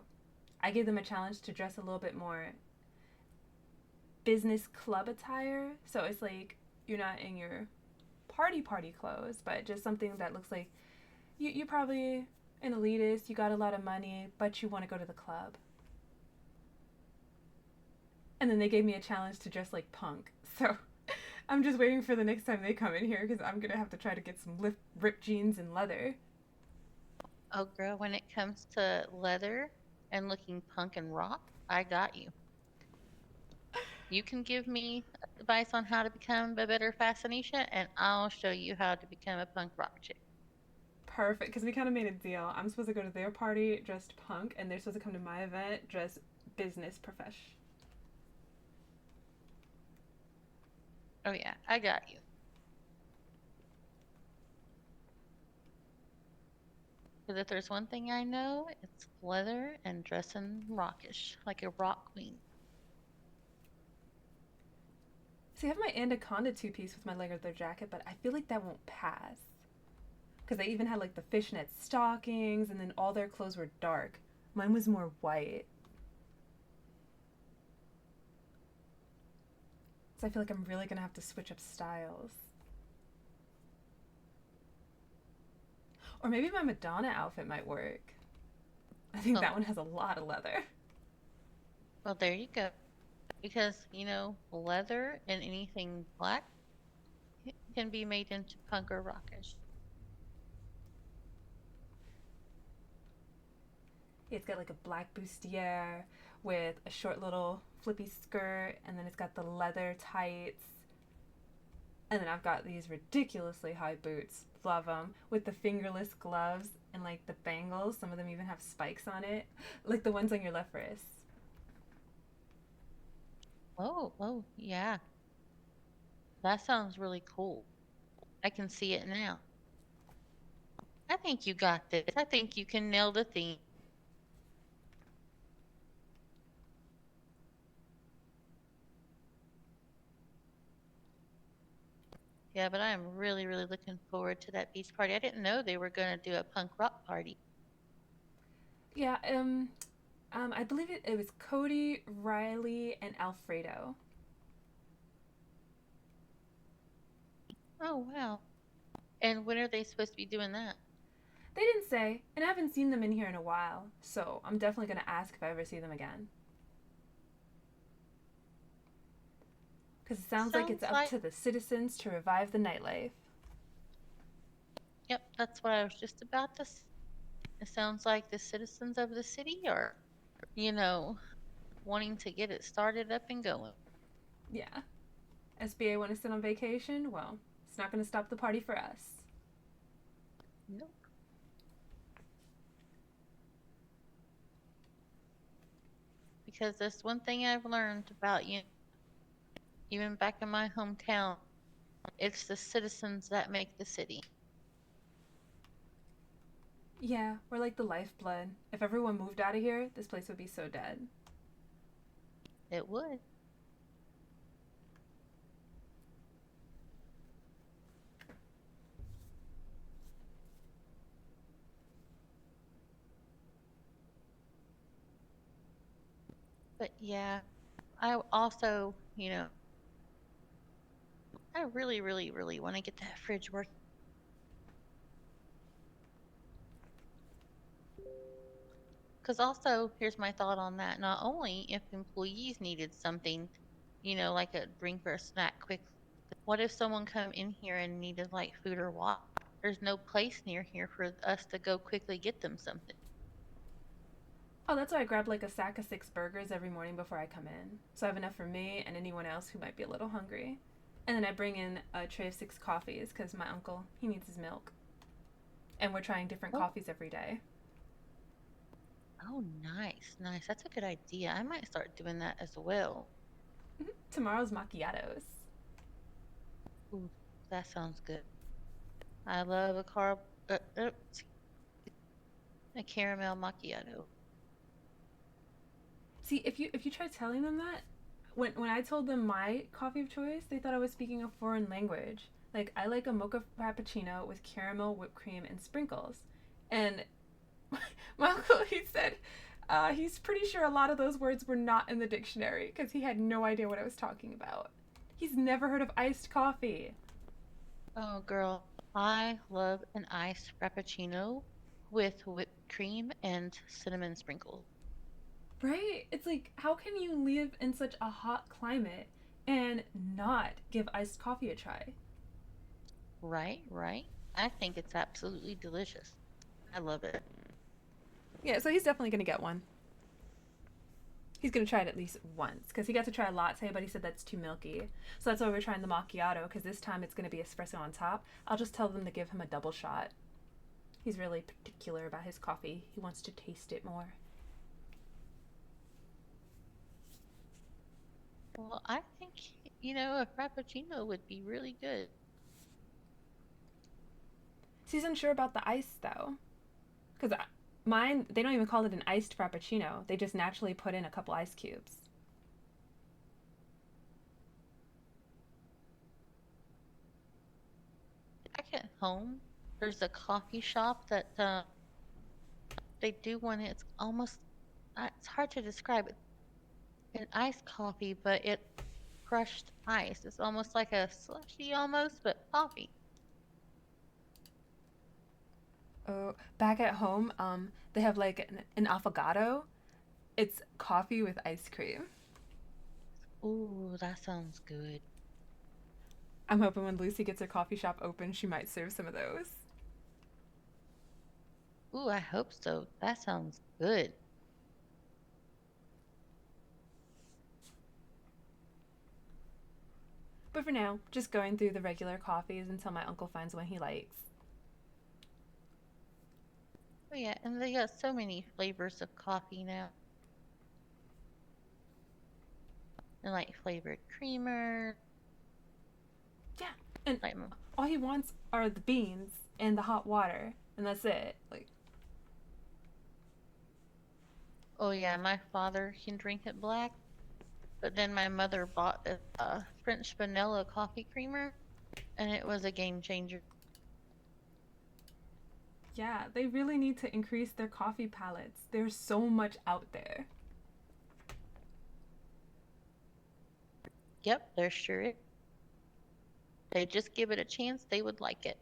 I gave them a challenge to dress a little bit more business club attire. So it's like you're not in your party clothes, but just something that looks like you probably an elitist, you got a lot of money, but you want to go to the club. And then they gave me a challenge to dress like punk. So I'm just waiting for the next time they come in here because I'm going to have to try to get some ripped jeans and leather. Oh, girl, when it comes to leather and looking punk and rock, I got you. You can give me advice on how to become a better fascination, and I'll show you how to become a punk rock chick. Perfect, because we kind of made a deal. I'm supposed to go to their party dressed punk, and they're supposed to come to my event dressed business profesh. Oh, yeah, I got you. Because if there's one thing I know, it's leather and dressing rockish, like a rock queen. See, I have my Anaconda 2-piece with my leather jacket, but I feel like that won't pass. Because they even had like the fishnet stockings, and then all their clothes were dark. Mine was more white. So I feel like I'm really going to have to switch up styles. Or maybe my Madonna outfit might work. I think that one has a lot of leather. Well, there you go. Because, leather and anything black can be made into punk or rockish. It's got like a black bustier with a short little flippy skirt, and then it's got the leather tights. And then I've got these ridiculously high boots, love them, with the fingerless gloves and like the bangles. Some of them even have spikes on it, like the ones on your left wrist. Oh, yeah. That sounds really cool. I can see it now. I think you got this. I think you can nail the theme. Yeah, but I am really, really looking forward to that beach party. I didn't know they were going to do a punk rock party. Yeah, I believe it was Cody, Riley, and Alfredo. Oh, wow. And when are they supposed to be doing that? They didn't say, and I haven't seen them in here in a while, so I'm definitely going to ask if I ever see them again. Because it sounds like it's Sounds up like, to the citizens to revive the nightlife. yep, that's what I was just about to say. It sounds like the citizens of the city are, you know, wanting to get it started up and going. Yeah. SBA want to sit on vacation? Well, it's not going to stop the party for us. Nope. Because that's one thing I've learned about, even back in my hometown, it's the citizens that make the city. Yeah, we're like the lifeblood. If everyone moved out of here, this place would be so dead. It would. But yeah, I also, I really, really, really want to get that fridge working. Because also, here's my thought on that. Not only if employees needed something, like a drink or a snack quick, what if someone come in here and needed like food or water? There's no place near here for us to go quickly get them something. Oh, that's why I grab like a sack of 6 burgers every morning before I come in. So I have enough for me and anyone else who might be a little hungry. And then I bring in a tray of 6 coffees because my uncle, he needs his milk. And we're trying different Oh, coffees every day. oh, nice, nice. That's a good idea. I might start doing that as well. Tomorrow's macchiatos. Ooh, that sounds good. I love a caramel macchiato. See, if you try telling them that, when I told them my coffee of choice, they thought I was speaking a foreign language. Like I like a mocha frappuccino with caramel, whipped cream, and sprinkles. And my uncle, he said, he's pretty sure a lot of those words were not in the dictionary because he had no idea what I was talking about. He's never heard of iced coffee. Oh, girl, I love an iced frappuccino with whipped cream and cinnamon sprinkles. Right? It's like, how can you live in such a hot climate and not give iced coffee a try? Right, right. I think it's absolutely delicious. I love it. Yeah, so he's definitely going to get one. He's going to try it at least once because he got to try a latte, but he said that's too milky. So that's why we're trying the macchiato because this time it's going to be espresso on top. I'll just tell them to give him a double shot. He's really particular about his coffee. He wants to taste it more. Well, I think, a frappuccino would be really good. So he's unsure about the ice though. Because mine, they don't even call it an iced frappuccino. They just naturally put in a couple ice cubes. Back at home, there's a coffee shop that they do one. It's almost, it's hard to describe it. An iced coffee, but it crushed ice. It's almost like a slushy almost, but coffee. Oh, back at home, they have like an affogato. It's coffee with ice cream. Ooh, that sounds good. I'm hoping when Lucy gets her coffee shop open, she might serve some of those. Ooh, I hope so. That sounds good. But for now, just going through the regular coffees until my uncle finds one he likes. Oh yeah, and they got so many flavors of coffee now. and like flavored creamer. Yeah, and Like, all he wants are the beans and the hot water, and that's it. Like, oh yeah, my father can drink it black, but then my mother bought this French vanilla coffee creamer, and it was a game changer. yeah, they really need to increase their coffee palettes. There's so much out there. Yep, there sure is. They just give it a chance, they would like it.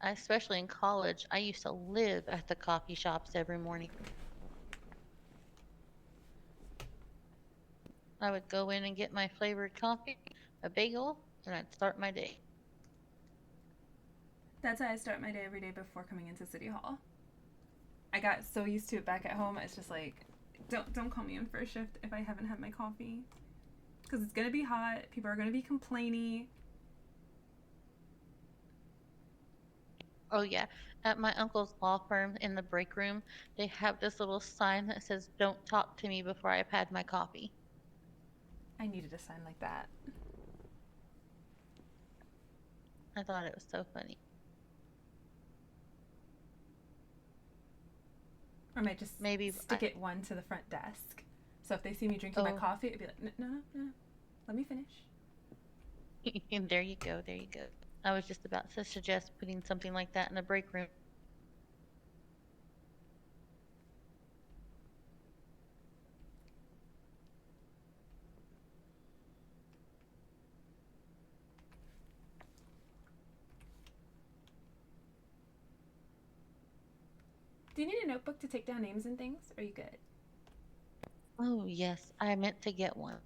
Especially in college, I used to live at the coffee shops every morning. I would go in and get my flavored coffee, a bagel, and I'd start my day. That's how I start my day every day before coming into City Hall. I got so used to it back at home. It's just like, don't call me on first shift if I haven't had my coffee, because it's gonna be hot. People are gonna be complaining. Oh yeah, at my uncle's law firm in the break room, they have this little sign that says, "Don't talk to me before I've had my coffee." I needed a sign like that. I thought it was so funny. Or I might just Maybe stick it one to the front desk. So if they see me drinking my Oh. coffee, it'd be like, no, let me finish. There you go, there you go. I was just about to suggest putting something like that in the break room. Do you need a notebook to take down names and things? Or are you good? Oh yes, I meant to get one.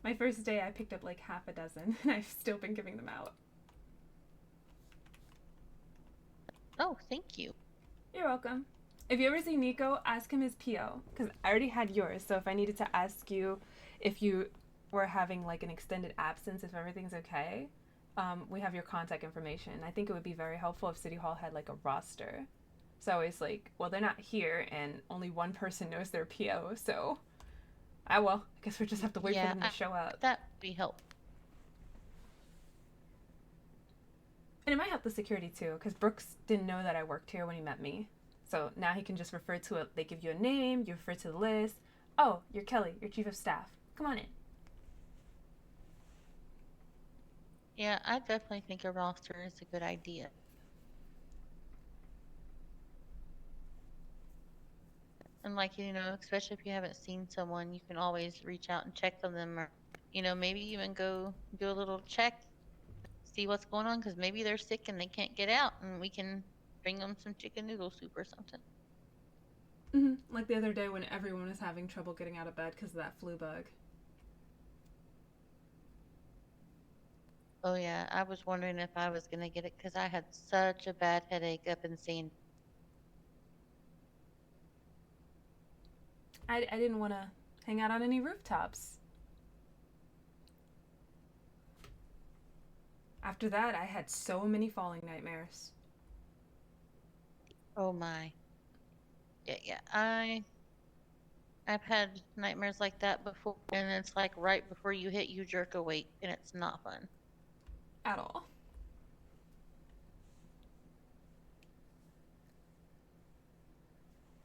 My first day, I picked up like half a dozen, and I've still been giving them out. Oh, thank you. You're welcome. If you ever see Nico, ask him his PO, because I already had yours. So if I needed to ask you if you were having like an extended absence, if everything's okay, we have your contact information. I think it would be very helpful if City Hall had like a roster. So it's like, well, they're not here, and only one person knows their PO, so I guess we just have to wait for them to show up. That would be helpful. And it might help the security too, because Brooks didn't know that I worked here when he met me. So now he can just refer to it. They give you a name, you refer to the list. Oh, you're Kelly, you're chief of staff. Come on in. Yeah, I definitely think a roster is a good idea. And like, especially if you haven't seen someone, you can always reach out and check on them, or, maybe even go do a little check, see what's going on, because maybe they're sick and they can't get out, and we can bring them some chicken noodle soup or something. Like the other day when everyone was having trouble getting out of bed because of that flu bug. Oh yeah, I was wondering if I was gonna get it because I had such a bad headache up in San. I didn't want to hang out on any rooftops. After that, I had so many falling nightmares. Oh my. Yeah. I've had nightmares like that before, and it's like right before you jerk awake, and it's not fun. At all.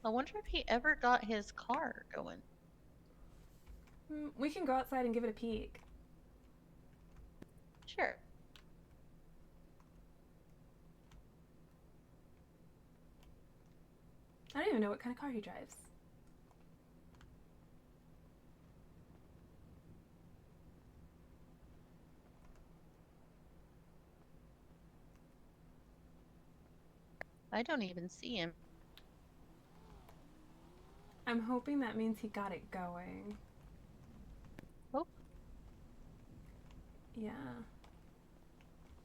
I wonder if he ever got his car going. We can go outside and give it a peek. Sure. I don't even know what kind of car he drives. I don't even see him. I'm hoping that means he got it going. Oh. Yeah.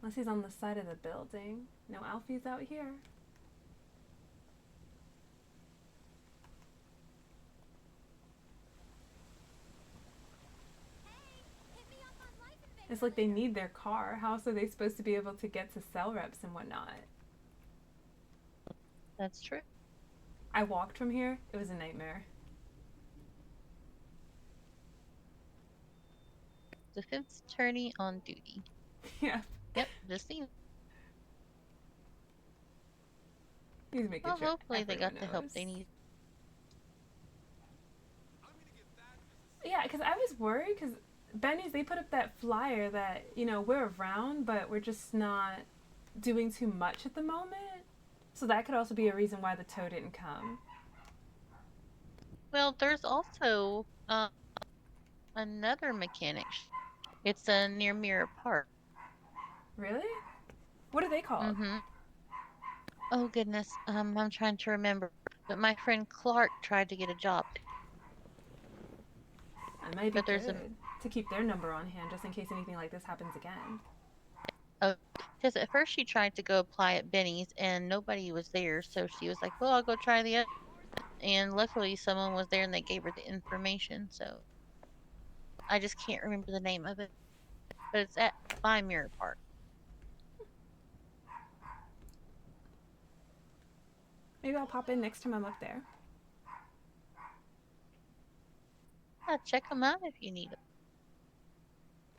Unless he's on the side of the building. No Alfie's out here. It's like they need their car. How else are they supposed to be able to get to cell reps and whatnot? That's true. I walked from here. It was a nightmare. Defense attorney on duty. Yeah, Yep, just seen. he's making Well, sure hopefully they everyone got the help knows. they need. Yeah, because I was worried because Benny's, they put up that flyer that, you know, we're around, but we're just not doing too much at the moment. So that could also be a reason why the tow didn't come. Well, there's also another mechanic. It's near Mirror Park. Really? What are they called? Mm-hmm. Oh goodness, I'm trying to remember. But my friend Clark tried to get a job. It might be But there's good to keep their number on hand just in case anything like this happens again. because at first she tried to go apply at Benny's and nobody was there, so she was like, "Well, I'll go try the other." And luckily, someone was there and they gave her the information. So I just can't remember the name of it, but it's at by Mirror Park. Maybe I'll pop in next time I'm up there. Yeah, check them out if you need them.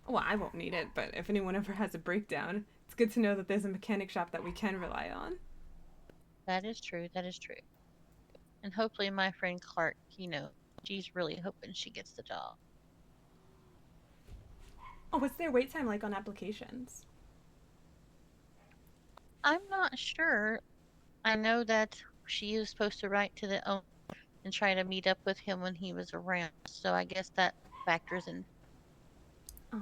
Well, I won't need it, but if anyone ever has a breakdown, it's good to know that there's a mechanic shop that we can rely on. That is true. That is true. And hopefully, my friend Clark, she's really hoping she gets the job. Oh, what's their wait time like on applications? I'm not sure. I know that she was supposed to write to the owner and try to meet up with him when he was around. So I guess that factors in. Oh.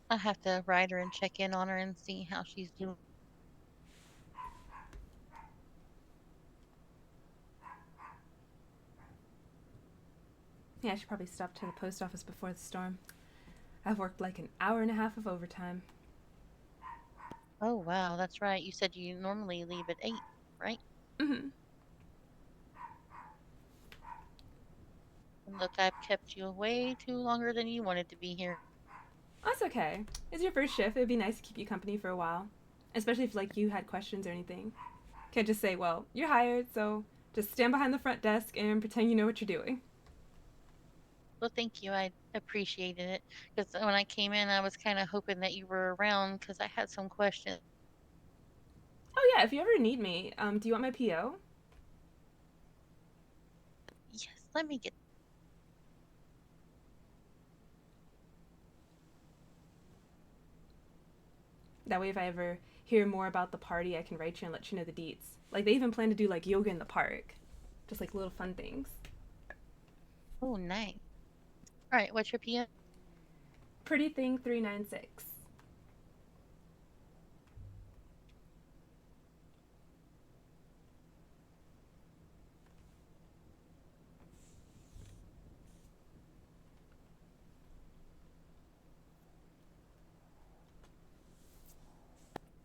I have to write her and check in on her and see how she's doing. Yeah, I should probably stop to the post office before the storm. I've worked like an hour and a half of overtime. Oh, wow, that's right. You said you normally leave at 8, right? Mm-hmm. And look, I've kept you way too longer than you wanted to be here. That's okay. It's your first shift. It'd be nice to keep you company for a while. Especially if, like, you had questions or anything. Can't just say, well, you're hired, so just stand behind the front desk and pretend you know what you're doing. Well, thank you. I appreciated it. Because when I came in, I was kind of hoping that you were around because I had some questions. Oh, yeah, if you ever need me, do you want my PO? Yes, let me get. That way, if I ever hear more about the party, I can write you and let you know the deets. Like, they even plan to do, like, yoga in the park. Just, like, little fun things. Oh, nice. All right, what's your PM? Pretty Thing 396.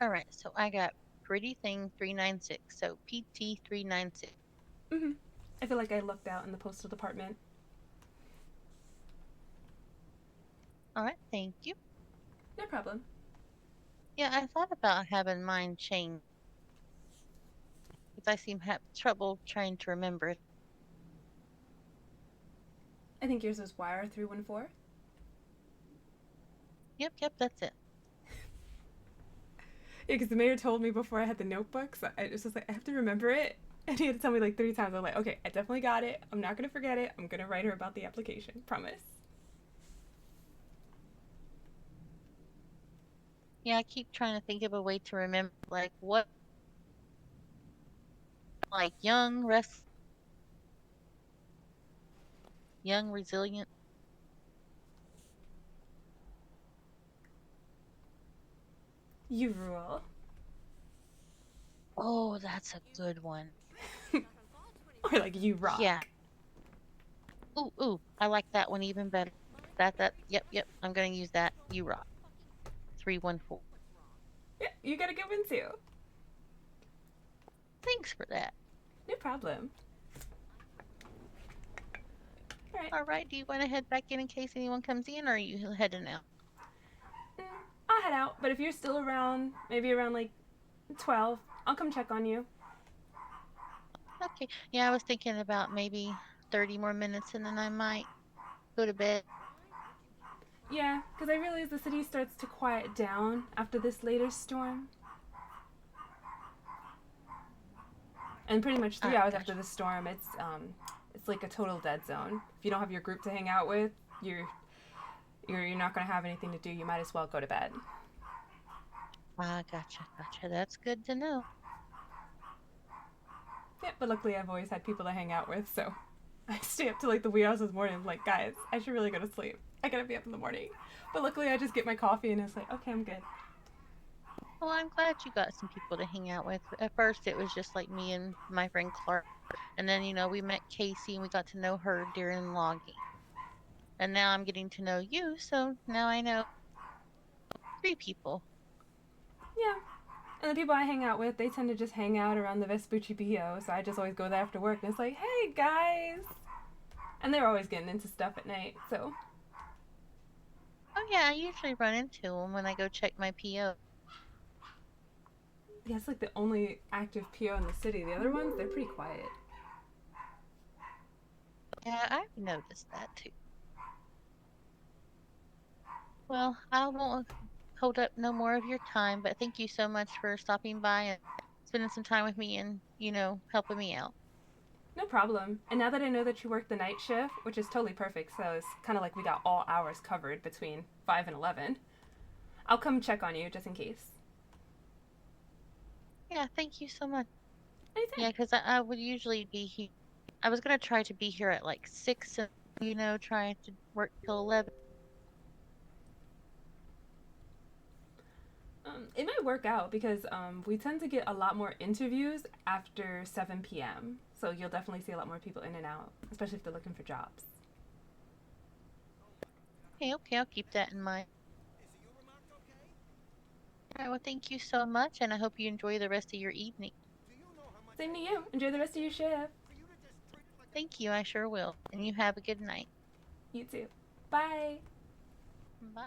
All right, so I got Pretty Thing 396. So PT 396. Mm-hmm. I feel like I lucked out in the postal department. All right, thank you. No problem. Yeah, I thought about having mine changed. Because I seem to have trouble trying to remember it. I think yours was Wire 314. Yep, that's it. Yeah, because the mayor told me before I had the notebook, so I was just like, I have to remember it. And he had to tell me like 3 times. I'm like, okay, I definitely got it. I'm not going to forget it. I'm going to write her about the application. Promise. Yeah, I keep trying to think of a way to remember, like, what, like, young, resilient. You rule. Oh, that's a good one. Or like, you rock. Yeah. Ooh, I like that one even better. Yep, I'm gonna use that. You rock. 314. Yeah, you got a good one too. Thanks for that. No problem. All right. All right, do you want to head back in case anyone comes in, or are you heading out? head out, but if you're still around, maybe around like 12, I'll come check on you. Okay. Yeah, I was thinking about maybe 30 more minutes and then I might go to bed. Yeah, because I realize the city starts to quiet down after this later storm. And pretty much 3 hours after the storm, it's like a total dead zone. If you don't have your group to hang out with, you're not gonna have anything to do. You might as well go to bed. Ah, gotcha. That's good to know. Yeah, but luckily I've always had people to hang out with, so I stay up to like the wee hours of the morning. I'm like, guys, I should really go to sleep. I gotta be up in the morning. But luckily I just get my coffee and it's like, okay, I'm good. Well, I'm glad you got some people to hang out with. At first, it was just like me and my friend Clark. And then, we met Casey and we got to know her during logging. And now I'm getting to know you, so now I know 3 people. Yeah. And the people I hang out with, they tend to just hang out around the Vespucci Bio, so I just always go there after work and it's like, hey guys! And they're always getting into stuff at night, so. Oh, yeah, I usually run into them when I go check my PO. Yeah, it's like the only active PO in the city. The other ones, they're pretty quiet. Yeah, I've noticed that too. Well, I won't hold up no more of your time, but thank you so much for stopping by and spending some time with me and, helping me out. No problem. And now that I know that you work the night shift, which is totally perfect, so it's kind of like we got all hours covered between 5 and 11, I'll come check on you just in case. Yeah, thank you so much. Anytime. Yeah, because I would usually be here. I was going to try to be here at like 6 and, try to work till 11. It might work out because we tend to get a lot more interviews after 7 p.m. So you'll definitely see a lot more people in and out, especially if they're looking for jobs. Okay, I'll keep that in mind. All right, well, thank you so much, and I hope you enjoy the rest of your evening. Same to you. Enjoy the rest of your shift. Thank you, I sure will. And you have a good night. You too. Bye. Bye.